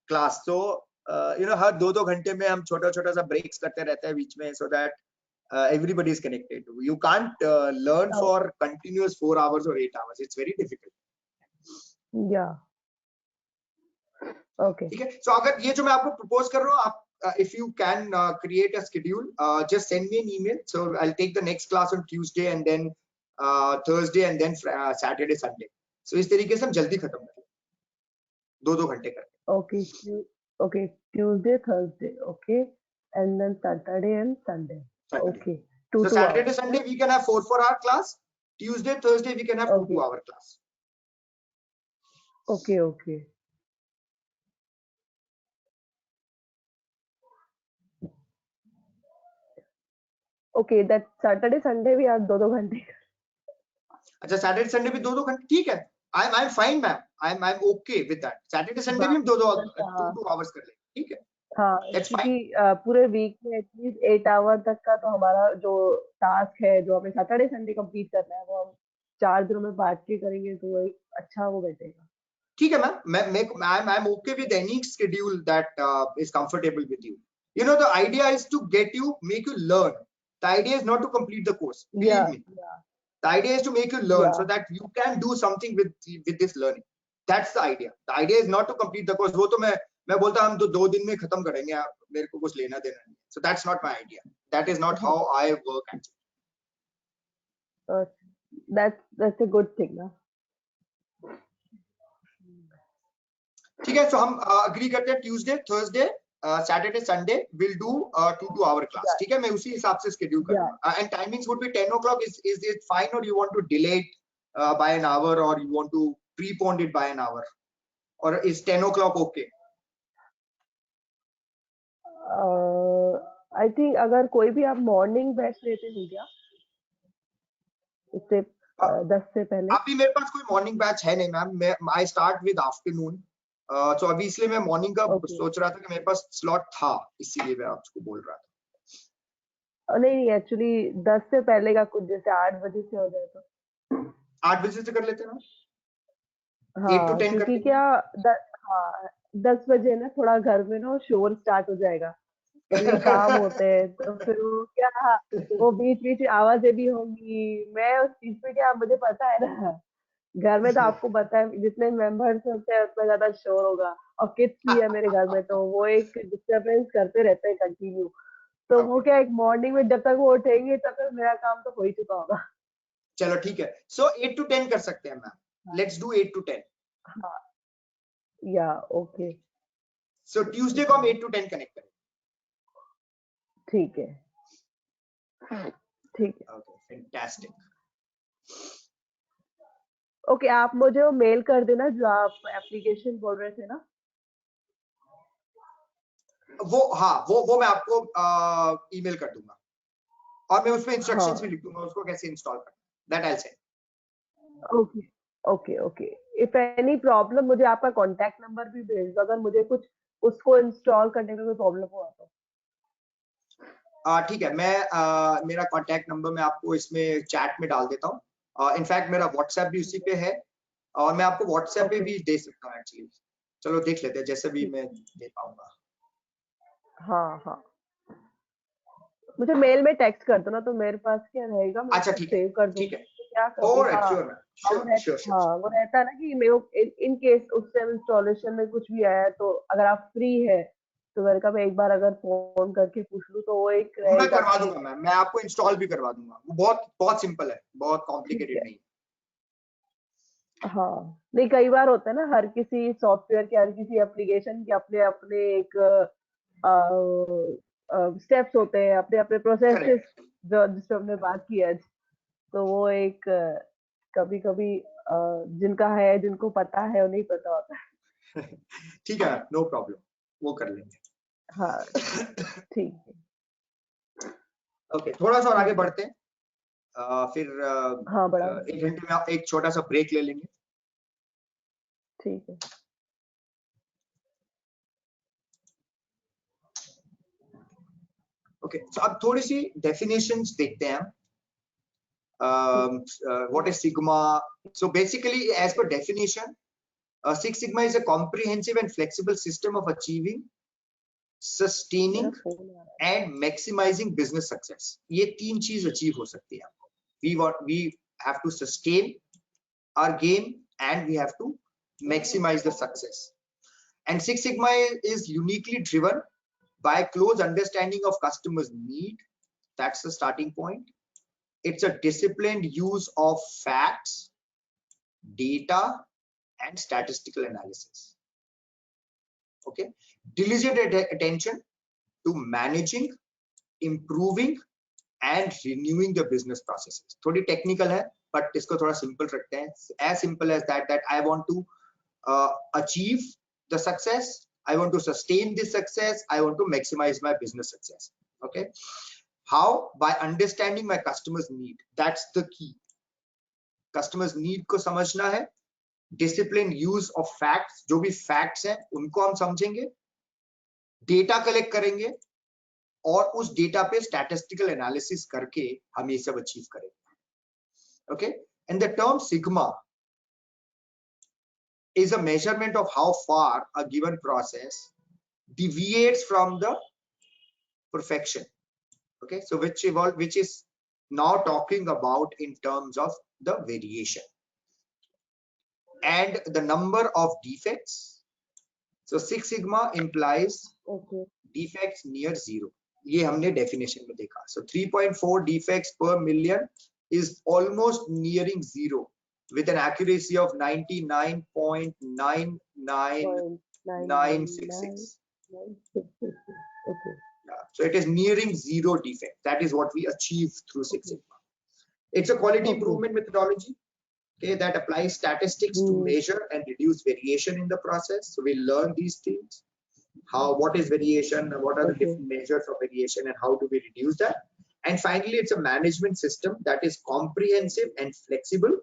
class. So हर 2-2 घंटे में हम छोटा छोटा सा ब्रेक्स करते रहते हैं बीच में, so that everybody is connected. You can't learn Oh, for continuous 4 hours or 8 hours. It's very difficult. yeah. Okay. ठीक है. So अगर ये जो मैं आपको propose कर रहा हूँ, आप if you can create a schedule, just send me an email. So I'll take the next class on Tuesday, and then Thursday, and then Saturday, Sunday. सो इस तरीके से हम जल्दी खत्म कर लें, 2 घंटे करके। Okay, Tuesday, Thursday, okay, and then Saturday and Sunday. Saturday. Okay, So 2 Saturday, hours. Sunday we can have 4-4 hour class. Tuesday, Thursday we can have 2 Okay. 2 hour class. Okay, okay. Okay, that Saturday, Sunday we have 2 घंटे. अच्छा Saturday Sunday भी 2-2 घंटे, ठीक है, I am fine ma'am, I am okay with that. Saturday Sunday भी हम 2-2 2 hours कर लेंगे, ठीक है, हाँ, दैट्स फाइन। क्योंकि पूरे वीक में एटलीस्ट 8 आवर तक का तो हमारा जो टास्क है, जो हमें सैटरडे संडे कंप्लीट करना है, वो हम 4 दिनों में बांट के करेंगे तो वो एक अच्छा वो बैठेगा। ठीक है ma'am, I am okay with any schedule that is comfortable with you. You know, the idea is to get you, make you learn. The idea is not to complete the course. Believe me. The idea is to make you learn so that you can do something with this learning. That's the idea. The idea is not to complete the course. वो तो मैं बोलता हम तो 2 दिन में खत्म करेंगे, मेरे को कुछ लेना देना नहीं। So that's not my idea. That is not how I work actually. That's a good thing, ना? ठीक है, so हम agree करते हैं Tuesday, Thursday, Saturday, Sunday we'll do 2 hour class. ठीक है, मैं उसी हिसाब से schedule करूँगा. And timings would be 10 o'clock. Is it fine, or you want to delay it by an hour, or you want to prepone it by an hour, or is 10 o'clock okay? I think अगर कोई भी आप morning batch लेते हो क्या, इससे 10 से पहले? अभी मेरे पास कोई मॉर्निंग बैच है नहीं ma'am, I start with afternoon. तो अभी इसलिए मैं मॉर्निंग का सोच रहा था कि मेरे पास स्लॉट था, इसीलिए मैं आपको बोल रहा था। नहीं एक्चुअली 10 से पहले का कुछ जैसे 8 बजे से हो जाए तो 8 बजे से कर लेते हैं ना। हाँ, 8 to 10 क्योंकि क्या 10 बजे ना थोड़ा घर में ना शोर स्टार्ट हो जाएगा, कभी काम होते हैं तो फिर वो क्या वो बीच बीच आवाजें भी होंगी। मैं उस चीज पे क्या मुझे पता है ना, घर में तो आपको पता है जितने मेंबर्स होते हैं उतना ज्यादा शोर होगा, और किड्स भी है मेरे घर में तो वो एक डिस्टरबेंस करते रहते हैं कंटिन्यू। तो वो क्या एक मॉर्निंग में जब तक वो उठेंगे तब तक मेरा काम तो हो ही चुका होगा। चलो ठीक है, सो 8 to 10 कर सकते हैं मैम, लेट्स डू 8 to 10। हाँ या ओके, सो ट्यूसडे को हम 8 to 10 कनेक्ट करें। ठीक है, ठीक है, ओके फैंटास्टिक। ओके, आप मुझे वो मेल कर देना जो आप एप्लीकेशन बोल रहे थे ना। वो हाँ, वो मैं आपको ईमेल कर दूंगा, और मैं उसमें इंस्ट्रक्शंस भी लिख दूंगा उसको कैसे इंस्टॉल करना, that I will send. Okay okay okay, if any problem मुझे आपका कांटेक्ट नंबर भी भेज दो अगर मुझे कुछ उसको इंस्टॉल करने में कोई प्रॉब्लम हुआ तो। ठीक है, मैं मेरा कांटेक्ट नंबर मैं आपको इसमें चैट में डाल देता हूँ। इनफैक्ट मेरा व्हाट्सएप भी उसी पे है, और मैं आपको व्हाट्सएप पे भी दे सकता हूँ एक्चुअली। चलो देख लेते हैं जैसे भी मैं दे पाऊंगा। हाँ हाँ, मुझे मेल में टेक्स्ट कर दो ना तो मेरे पास क्या रहेगा, मैं अच्छा ठीक है, सेव कर ठीक दूंगी। है, तो क्या करूँ, हाँ श्योर। वो रहता है ना कि मेरे को इन केस उस टाइम इंस्टॉलेशन में कुछ भी आया तो अगर आप फ्री है तो मेरे का मैं एक बार अगर फोन करके पूछ लूँ तो वो एक मैं रहेगा। करवा दूंगा मैम, मैं आपको इंस्टॉल भी करवा दूंगा, वो बहुत बहुत सिंपल है, बहुत कॉम्प्लिकेटेड नहीं। हाँ नहीं, कई बार होता है ना हर किसी सॉफ्टवेयर के हर किसी एप्लीकेशन के अपने अपने एक स्टेप्स होते हैं, अपने अपने प्रोसेसेस जो जिसपे हमने बात की आज। तो वो एक कभी कभी जिनका है जिनको पता है उन्हें पता होता है। ठीक है, नो प्रॉब्लम, वो कर लेंगे। हाँ ठीक है, ओके, थोड़ा सा और आगे बढ़ते हैं, फिर हाँ बड़ा 1 घंटे में एक छोटा सा ब्रेक ले लेंगे। ठीक है। ओके, तो अब थोड़ी सी डेफिनेशंस देखते हैं। What is sigma? So basically, as per definition, Six Sigma is a comprehensive and flexible system of achieving, sustaining and maximizing business success. ये 3 चीज अचीव हो सकती है आपको। We have to sustain our game and we have to maximize the success. And Six Sigma is uniquely driven by close understanding of customers' need. That's the starting point. It's a disciplined use of facts, data, and statistical analysis. Okay, diligent attention to managing, improving, and renewing the business processes. थोड़ी technical है, but इसको थोड़ा simple रखते हैं. As simple as that I want to achieve the success, I want to sustain this success, I want to maximize my business success. Okay, how? By understanding my customers' need. That's the key. Customers' need को समझना है. Discipline use of facts, जो भी facts हैं उनको हम समझेंगे, data collect करेंगे और उस डेटा पे स्टैटिस्टिकल एनालिसिस करके हम ये सब अचीव करेंगे. Okay, and the term sigma is a measurement of how far a given process deviates from the perfection. Okay, so which is now talking about in terms of the variation and the number of defects. So Six Sigma implies defects near zero. ये हमने definition में देखा. So 3.4 defects per million is almost nearing zero with an accuracy of 99.99966. Okay. Yeah. So it is nearing zero defect. That is what we achieve through Six Sigma. It's a quality improvement methodology, okay, that applies statistics to measure and reduce variation in the process. So we learn these things. What is variation, what are the different measures of variation, and how do we reduce that? And finally, it's a management system that is comprehensive and flexible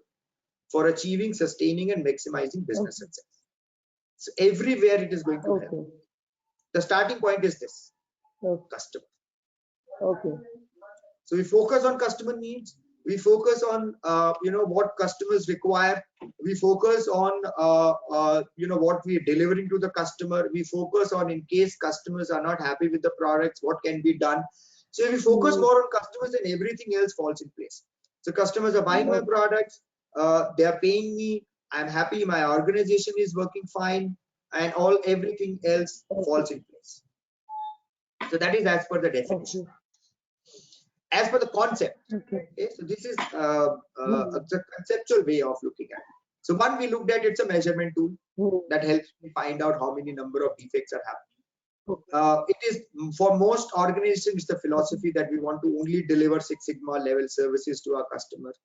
for achieving, sustaining, and maximizing business success. So everywhere it is going to help. The starting point is this: customer. Okay. So we focus on customer needs. We focus on what customers require. We focus on what we are delivering to the customer. We focus on, in case customers are not happy with the products, what can be done. So if we focus more on customers, then everything else falls in place. So customers are buying my products, they are paying me, I'm happy, my organization is working fine, and everything else falls in place. So that is as per the definition. As per the concept, okay, so this is the conceptual way of looking at it. So one, we looked at, it's a measurement tool that helps me find out how many number of defects are happening. It is, for most organizations, the philosophy that we want to only deliver Six Sigma level services to our customers.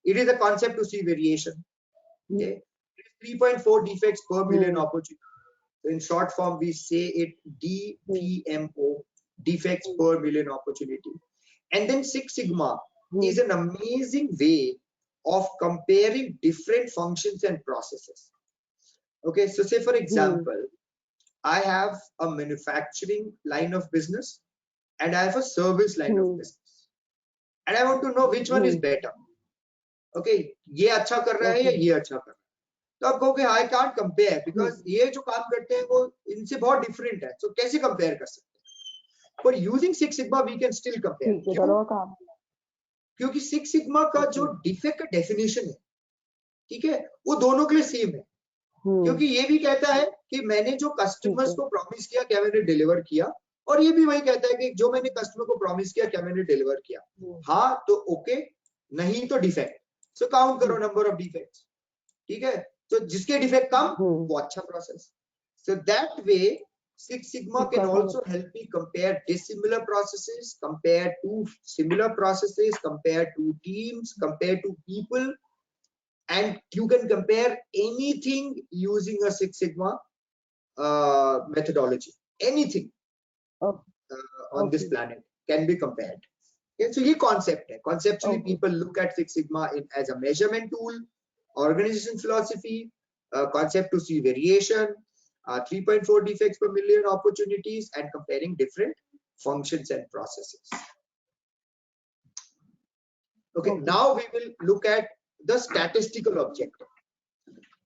It is a concept to see variation. Okay, it is 3.4 defects per million opportunity. So in short form, we say it DPMO, defects per million opportunity. And then Six Sigma is an amazing way of comparing different functions and processes. Okay, so say for example, I have a manufacturing line of business and I have a service line of business, and I want to know which one is better. Okay, ये अच्छा कर रहा है या ये अच्छा कर रहा है. तो आप कहोगे I can't compare because ये जो काम करते हैं वो इनसे बहुत different है. So कैसे compare कर सकते हैं? For using Six Sigma, we can still compare. क्योंकि Six Sigma का जो डिफेक्ट का डेफिनेशन है, ठीक है, वो दोनों के लिए सेम है. क्योंकि ये भी कहता है कि मैंने जो कस्टमर्स को प्रॉमिस किया, क्या मैंने डिलीवर किया, और ये भी वही कहता है कि जो मैंने कस्टमर को प्रॉमिस किया, क्या मैंने डिलीवर किया. हाँ तो ओके, नहीं तो डिफेक्ट. सो काउंट करो नंबर ऑफ डिफेक्ट्स. ठीक है, तो जिसके डिफेक्ट कम वो अच्छा process. So that way Six Sigma can also help me compare dissimilar processes, compare two similar processes, compare two teams, compare two people, and you can compare anything using a Six Sigma methodology. Anything on this planet can be compared. Okay, so ये concept है. Conceptually, people look at Six Sigma as a measurement tool, organization philosophy, concept to see variation. 3.4 defects per million opportunities, and comparing different functions and processes. Okay, now we will look at the statistical objective.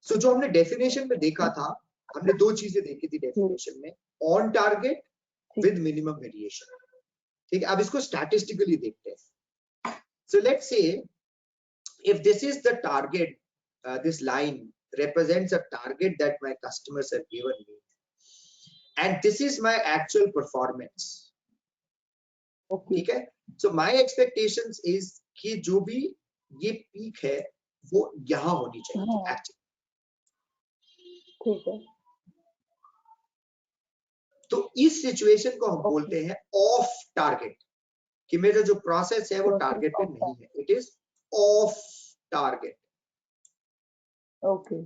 So जो हमने definition में देखा था, हमने दो चीजें देखी थी definition में, on target with minimum variation. ठीक है, अब इसको statistically देखते हैं. So let's say if this is the target, this line represents a target that my customers have given me, and this is my actual performance. ठीक है, so my expectations is कि जो भी ये peak है, वो यहाँ होनी चाहिए हाँ एक्चुअली। ठीक है तो इस सिचुएशन को हम ओके बोलते हैं ऑफ टारगेट, कि मेरा जो प्रोसेस है वो प्रोसेस टारगेट पे ऑफ नहीं है, it is of target. Okay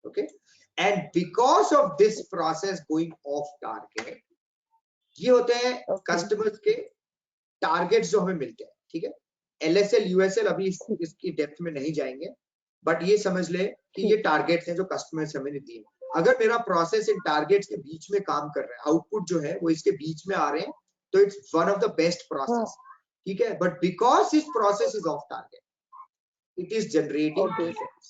okay, and because of this process going of target, ये होते हैं ओके कस्टमर्स के टारगेट्स जो हमें मिलते हैं। ठीक है, LSL USL अभी ठीक इसकी डेप्थ में नहीं जाएंगे, बट ये समझ ले कि ये ठीक टारगेट्स हैं जो कस्टमर्स हमें दिए। अगर मेरा प्रोसेस इन टारगेट्स के बीच में काम कर रहा है, आउटपुट जो है वो इसके बीच में आ रहे हैं, तो it's one of the best हाँ प्रोसेस। ठीक है, but because this process is of target, it is generating okay defects.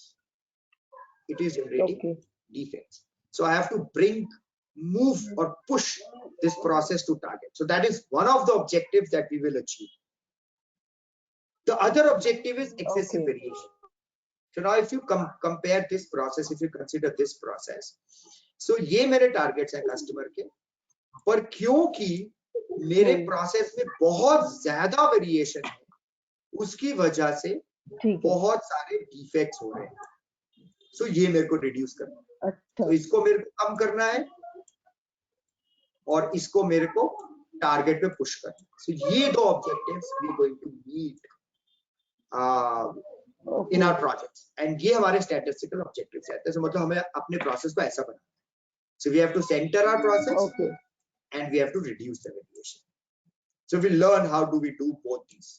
It is generating okay defects. So I have to move or push this process to target. So that is one of the objectives that we will achieve. The other objective is excessive Okay. variation. So now if you compare this process, if you consider this process, so ये मेरे targets हैं customer के, पर क्योंकि मेरे process में बहुत ज्यादा variation है, उसकी वजह से ठीक है बहुत सारे डिफेक्ट्स हो रहे हैं। सो ये मेरे को रिड्यूस करना है, अच्छा तो इसको मेरे को कम करना है और इसको मेरे को टारगेट पे पुश करना है। सो ये दो objectives we going to meet in our projects, and ये हमारे स्टैटिस्टिकल ऑब्जेक्टिव्स हैं। तो मतलब हमें अपने प्रोसेस को ऐसा बनाना है। So we have to centre our process okay and we have to reduce the variation. So we learn how do we do both these.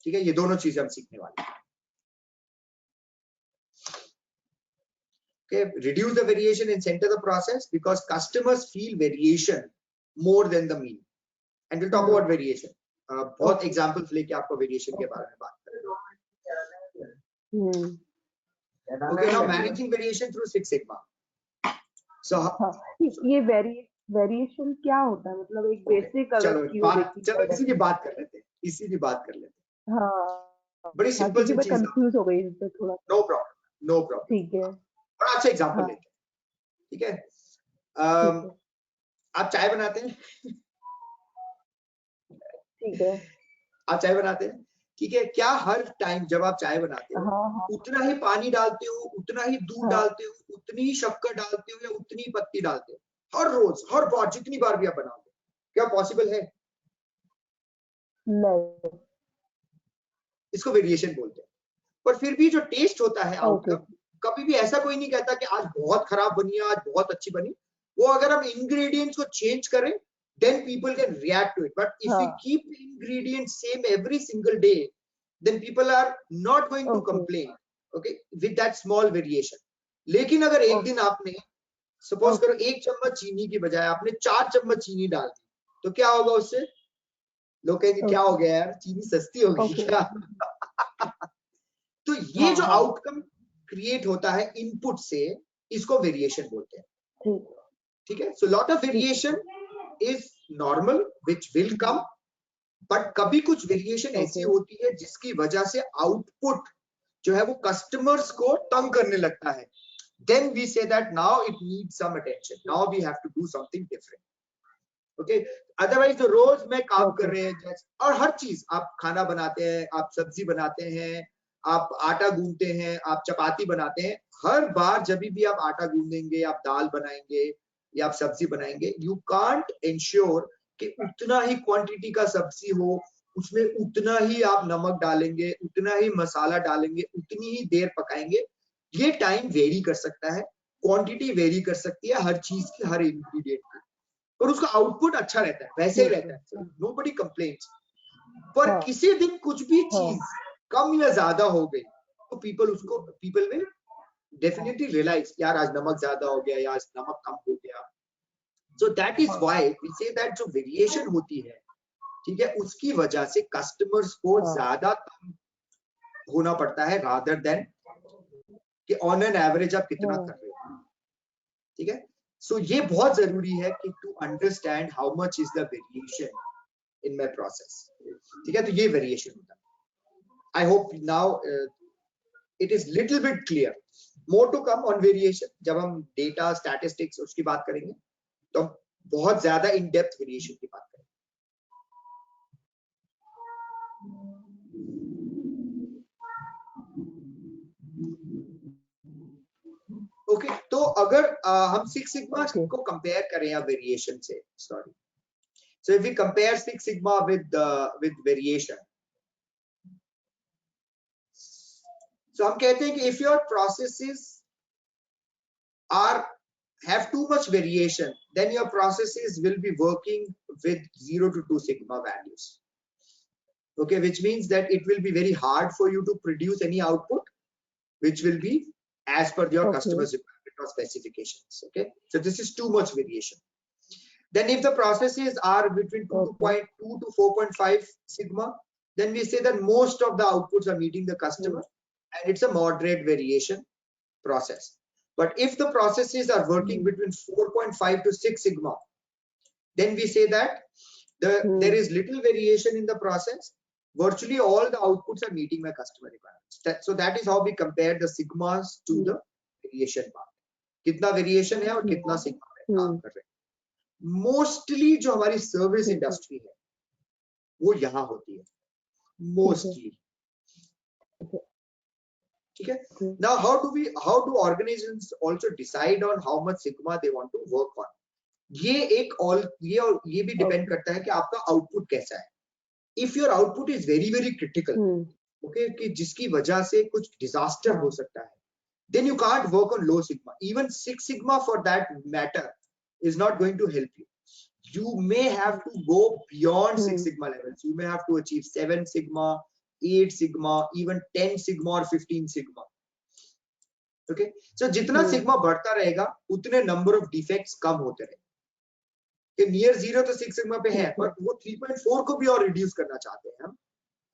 ठीक है, ये दोनों चीजें हम सीखने वाले हैं। Okay, reduce the variation and center the process because customers feel variation more than the mean. And we'll talk about variation. बहुत examples लेके आपको variation के बारे में बात करेंगे. Okay, now managing variation through Six Sigma. So हाँ ये वेरिएशन क्या होता है, मतलब एक बेसिक अगर चलो इसी की बात कर लेते हैं. हाँ बड़ी हाँ सिंपल क्योंकि सी मैं चीज. कंफ्यूज हो गई इससे थोड़ा. No problem. ठीक है बड़ा अच्छा एग्जांपल हाँ, लेते हैं. ठीक है, ठीक है आप चाय बनाते हैं. ठीक है आप चाय बनाते हैं, ठीक है. क्या हर टाइम जब आप चाय बनाते हो हाँ हाँ उतना ही पानी डालते हो, उतना ही दूध हाँ डालते हो, उतनी ही शक्कर डालते हो, या उतनी ही पत्ती डालते हो हर रोज, हर बार, जितनी बार भी आप बनाओगे? क्या पॉसिबल है? नहीं इसको वेरिएशन बोलते हैं. पर फिर भी जो टेस्ट होता है ओके आउटकम, कभी भी ऐसा कोई नहीं कहता कि आज बहुत खराब बनी है, आज बहुत अच्छी बनी. वो अगर हम इंग्रेडिएंट्स को चेंज करें, then people can react to it. But if we हाँ keep the ingredients same every single day, then people are not going to okay complain, okay, with that small variation. लेकिन अगर एक दिन आपने suppose करो 1 चम्मच चीनी की बजाय आपने 4 चम्मच चीनी डाल दी, तो क्या होगा उससे? लोग कहेंगे क्या हो गया यार, चीनी सस्ती हो गई ओके क्या? तो ये हाँ जो हाँ आउटकम क्रिएट होता है इनपुट से, इसको वेरिएशन बोलते हैं. ठीक ठीक है, so lot of variation is normal which will come, but कभी कुछ वेरिएशन ऐसी ओके होती है जिसकी वजह से आउटपुट जो है वो कस्टमर्स को तंग करने लगता है. Then we say that now it needs some attention, now we have to do something different. Okay, otherwise तो रोज में काम कर रहे हैं, और हर चीज आप खाना बनाते हैं, आप सब्जी बनाते हैं, आप आटा गूंदते हैं, आप चपाती बनाते हैं, हर बार जब भी आप आटा गूंदेंगे, आप दाल बनाएंगे या आप सब्जी बनाएंगे, यू कांट इंश्योर कि उतना ही क्वांटिटी का सब्जी हो, उसमें उतना ही आप नमक डालेंगे, उतना ही मसाला डालेंगे, उतनी ही देर पकाएंगे. ये टाइम वेरी कर सकता है, क्वांटिटी वेरी कर सकती है हर चीज की, हर इंग्रेडिएंट की, और उसका आउटपुट अच्छा रहता है, वैसे ही रहता है, नोबडी कंप्लेन्स. पर हाँ किसी दिन कुछ भी हाँ चीज कम या ज्यादा हो गई, तो पीपल विल डेफिनेटली रियलाइज यार आज नमक ज्यादा हो गया, या आज नमक कम हो गया. So that is why we say that जो वेरिएशन होती है, ठीक है, उसकी वजह से कस्टमर्स को ज्यादा कम होना पड़ता है, रादर देन कि ऑन एन एवरेज आप कितना कर रहे हो. ठीक है, सो ये बहुत जरूरी है कि to understand how much is the variation in my process. ठीक है, तो ये वेरिएशन होता है. I hope now it is little bit clear. More to come on variation. जब हम डेटा स्टैटिस्टिक्स उसकी बात करेंगे तो हम बहुत ज्यादा इन डेप्थ वेरिएशन की बात करेंगे. अगर हम सिक्स सिग्मा Okay. को कंपेयर करें या वेरिएशन से, sorry, so if we compare Six Sigma with variation, so हम कहते हैं कि if your processes have too much variation, then your processes will be working with 0 to 2 sigma values. Okay, which means that it will be very hard for you to produce any output which will be as per your Okay. customer's requirement or specifications. Okay, so this is too much variation. Then if the processes are between 2.2 to 4.5 sigma, then we say that most of the outputs are meeting the customer and it's a moderate variation process. But if the processes are working between 4.5 to 6 sigma, then we say that there is little variation in the process. Virtually all the outputs are meeting my customer requirements. So that is how we compare the sigmas to the variation part. कितना variation है और कितना sigma में काम कर रहे हैं. Mostly जो हमारी service industry है, वो यहाँ होती है. Mostly. ठीक है. Now how do organizations also decide on how much sigma they want to work on? ये भी depend करता है कि आपका output कैसा है. If your output is very very critical, okay, कि जिसकी वजह से कुछ disaster हो सकता है, then you can't work on low sigma. Even 6 sigma for that matter is not going to help you. You may have to go beyond 6 sigma levels. You may have to achieve 7 sigma, 8 sigma, even 10 sigma or 15 sigma. Okay, so जितना sigma बढ़ता रहेगा, उतने number of defects कम होते रहेंगे. कि near 0 तो 6 sigma पे है, पर वो 3.4 को भी और रिड्यूस करना चाहते हैं हम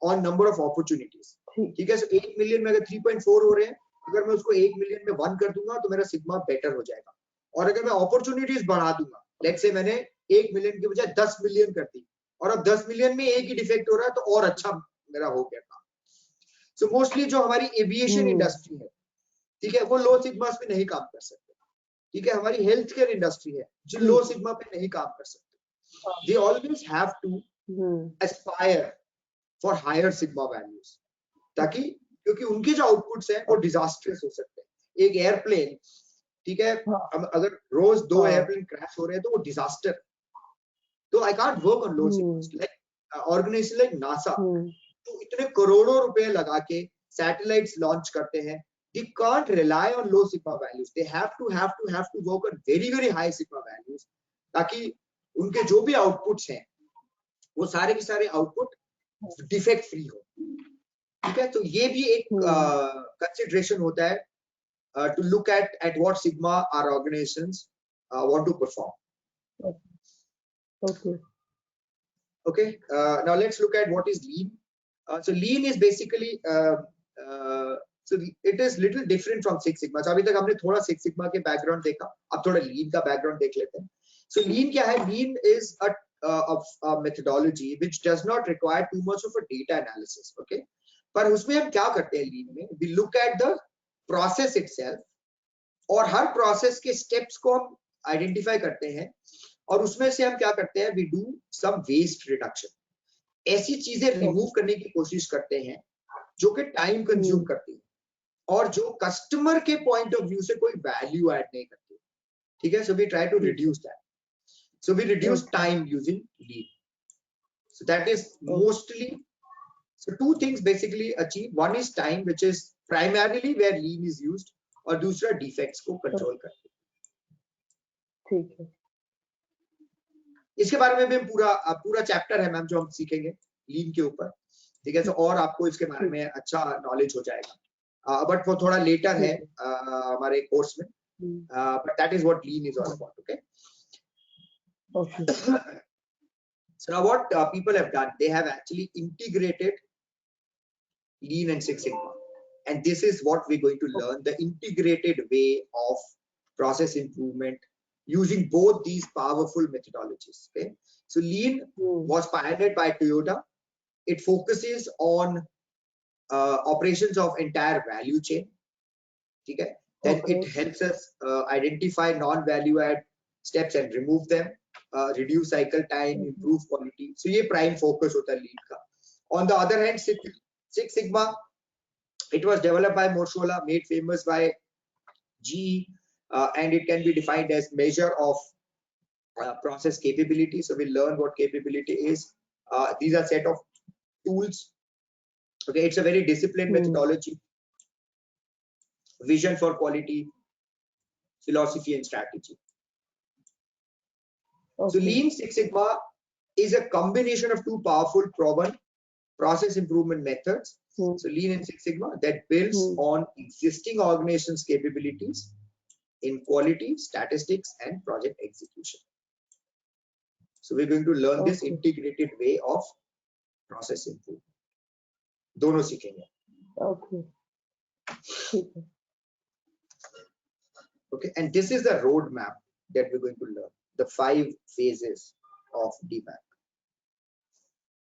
ऑन नंबर ऑफ अपॉर्चुनिटीज. ठीक है, सो 8 मिलियन में अगर 3.4 हो रहे हैं, अगर मैं उसको 1 मिलियन में 1 कर दूंगा तो मेरा सिग्मा बेटर हो जाएगा. और अगर मैं अपॉर्चुनिटीज बढ़ा दूंगा, लेट्स से मैंने 1 मिलियन के बजाय 10 मिलियन कर दी और अब 10 मिलियन में एक ही डिफेक्ट हो रहा है, तो और अच्छा मेरा हो गया काम. सो मोस्टली जो हमारी एविएशन इंडस्ट्री है, ठीक है, वो लो सिग्मास पे नहीं काम कर सकते. ठीक है, हमारी हेल्थ केयर इंडस्ट्री है जो लो सिग्मा पे नहीं काम कर सकते. They always have to aspire for higher sigma values, ताकि क्योंकि उनके जो आउटपुट्स हैं वो डिजास्ट्रस हो सकते हैं. एक एयरप्लेन, ठीक है, अगर रोज 2 एयरप्लेन क्रैश हो रहे हैं तो वो डिजास्टर. तो I can't work on low sigmas. Like organization like NASA, तो इतने करोड़ों रुपए लगा के सैटेलाइट्स लॉन्च करते हैं. They can't rely on low sigma values. They have to work on very very high sigma values, ताकि उनके जो भी आउटपुट्स हैं वो सारे के सारे आउटपुट डिफेक्ट फ्री हो. ठीक है, तो ये भी एक कंसिडरेशन होता है to look at what sigma our organisations want to perform. Okay, now let's look at what is lean. So lean is basically so it is little different from Six Sigma. So अभी तक हमने थोड़ा Six Sigma के background देखा, अब थोड़ा lean का background देख लेते हैं. So lean क्या है? Lean is a methodology which does not require too much of a data analysis. Okay, पर उसमें हम क्या करते हैं lean में? We look at the process itself, और हर process के steps को हम identify करते हैं, और उसमें से हम क्या करते हैं? We do some waste reduction. ऐसी चीजें remove करने की कोशिश करते हैं जो कि टाइम कंज्यूम करती है और जो कस्टमर के पॉइंट ऑफ व्यू से कोई वैल्यू ऐड नहीं करती. ठीक है, so we try to reduce that. So we reduce time using lean. So that is mostly, so two things basically achieve. One is time, which is primarily where lean is used, और दूसरा defects को control करती है. ठीक है, इसके बारे में भी पूरा चैप्टर है मैम जो हम सीखेंगे लीन के ऊपर. ठीक है, तो और आपको इसके बारे में अच्छा नॉलेज हो जाएगा, बट वो थोड़ा लेटर है हमारे कोर्स में. But that is what lean is all about. Okay, so now what people have done, they have actually integrated lean and Six Sigma, and this is what we're going to learn, the integrated way of process improvement using both these powerful methodologies. Okay, so lean was pioneered by Toyota. It focuses on operations of entire value chain. ठीक है, then it helps us identify non-value add steps and remove them, reduce cycle time, improve quality. So ये prime focus होता है lean का. On the other hand, Six Sigma, it was developed by Motorola, made famous by GE, and it can be defined as measure of process capability. So we'll learn what capability is. These are set of tools. Okay, it's a very disciplined methodology, vision for quality, philosophy and strategy. Okay. So Lean Six Sigma is a combination of two powerful proven process improvement methods. So Lean and Six Sigma that builds on existing organizations' capabilities in quality, statistics, and project execution. So we're going to learn this integrated way of process improvement. दोनों सीखेंगे. Okay. Okay, and this is the roadmap that we're going to learn. The 5 phases of DMAP.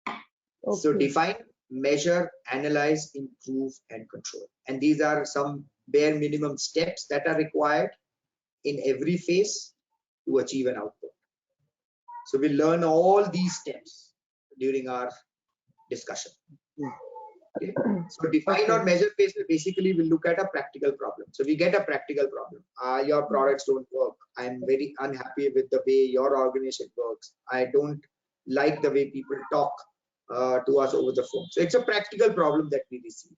Okay. So define, measure, analyze, improve, and control. And these are some bare minimum steps that are required in every phase to achieve an output. So we learn all these steps during our discussion. Okay. So define or measure phase, basically we'll look at a practical problem. So we get a practical problem. Your products don't work. I'm very unhappy with the way your organization works. I don't like the way people talk to us over the phone. So it's a practical problem that we receive.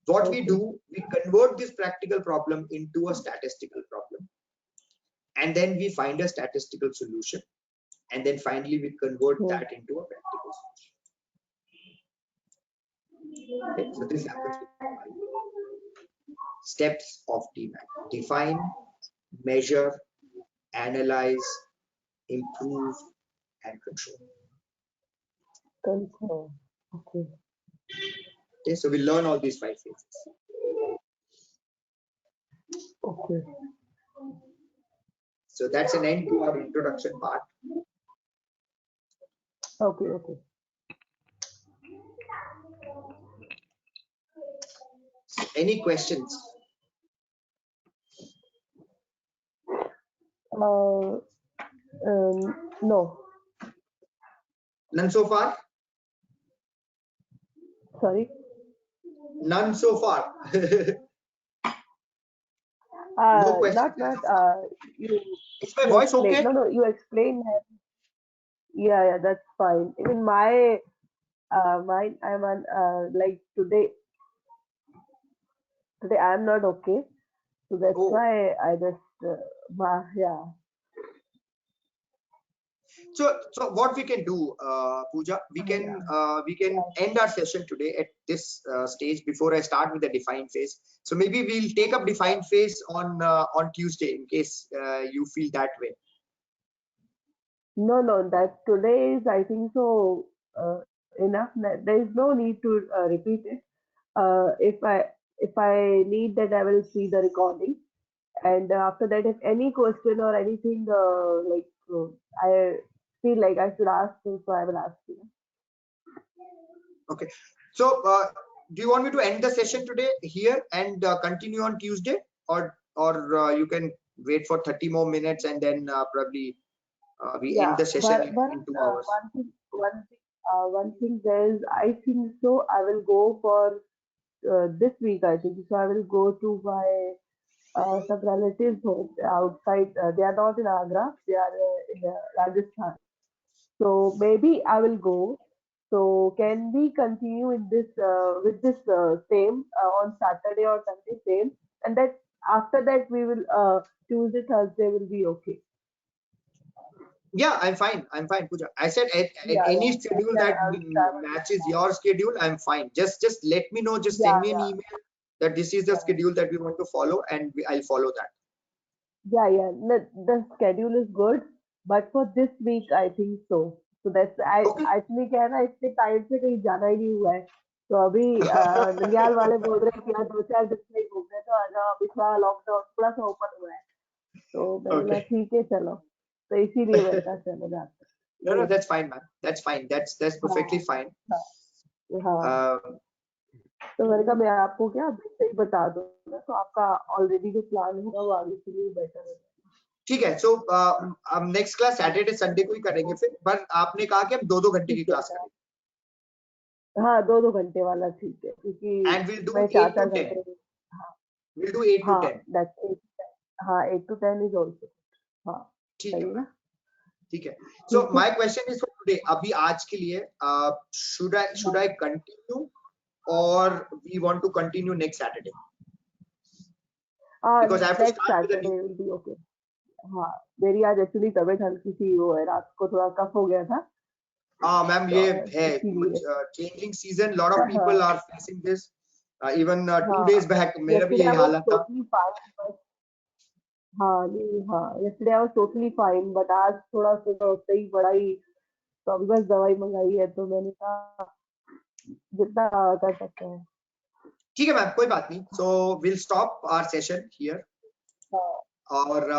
What we do, we convert this practical problem into a statistical problem. And then we find a statistical solution. And then finally we convert that into a practical solution. Okay, so this happens with steps of DMAP. Define, measure, analyze, improve, and control. Control. Okay. Okay, so we learn all these 5 phases. Okay. So that's an end to our introduction part. Okay. Okay. So any questions? No. None so far? Sorry. None so far. No questions. You. Is my voice explain, okay? No, you explain. Yeah, that's fine. Even my mine, I'm on like today I'm not okay, so that's why I just yeah. So what we can do, Pooja, we can end our session today at this stage before I start with the define phase. So maybe we'll take up define phase on Tuesday in case you feel that way. No, that today is, I think so, enough. There is no need to repeat it. If I need that, I will see the recording, and after that, if any question or anything I feel like I should ask you, so I will ask you. Okay. So do you want me to end the session today here and continue on Tuesday, or you can wait for 30 more minutes and then probably we end the session in 2 hours. One thing there is, I think so, I will go for this week, I think so. I will go to my some relatives home outside. They are not in Agra, they are in Rajasthan. So maybe I will go. So can we continue in this with this same on Saturday or Sunday same, and that after that we will Tuesday, Thursday will be okay. Yeah, I'm fine, Pooja. I said any schedule that matches your schedule, I'm fine. Just let me know, just send me an email that this is the schedule that we want to follow, and I'll follow that. Yeah. The schedule is good, but for this week, I think so. So that's actually क्या है ना, इतने time से कहीं जाना ही नहीं हुआ है. तो अभी ननिहाल वाले बोल रहे हैं कि यार 2-4 दिन से घूमने तो आना, अभी थोड़ा लॉकडाउन थोड़ा सा ओपन हुआ है. तो मैं बोला ठीक है चलो. तो इसीलिए मैंने कहा चलो जाते. No, that's fine, man. That's fine. That's perfectly fine. तो मैंने कहा मैं आपको क्या सही बता दूँ ना, तो आपका ऑलरेडी जो प्लान होगा वो आगे के लिए बेटर है. ठीक है. सो हम नेक्स्ट क्लास सैटरडे संडे को ही करेंगे फिर, पर आपने कहा कि हम 2-2 घंटे की क्लास करेंगे. हाँ, 2-2 घंटे वाला ठीक है, क्योंकि and we'll do मैं 8 to 10. We'll do 8 to 10. That's it. हाँ 8 to 10 is also हाँ ठीक है सही ना ठीक है. So ठीक है my question is for today. अभी आज के लिए should I continue or we want to continue next Saturday? Because I have to next start with a Saturday new. will be okay हाँ मेरी आज एक्चुअली तबीयत हल्की सी वो है रात को थोड़ा कफ हो गया था हाँ मैम ये है इसीलिए changing season. Lot of people हाँ are facing this. Even 2 हाँ days back मेरा भी yesterday यही I was हालत था. totally fine but हाँ नहीं हाँ yesterday I was totally fine but आज थोड़ा सुबह उठते ही बड़ा ही तो अभी बस दवाई मंगाई है तो मैंने कहा जितना कर सकते हैं ठीक है मैम कोई बात नहीं. So we'll stop our session here. हाँ और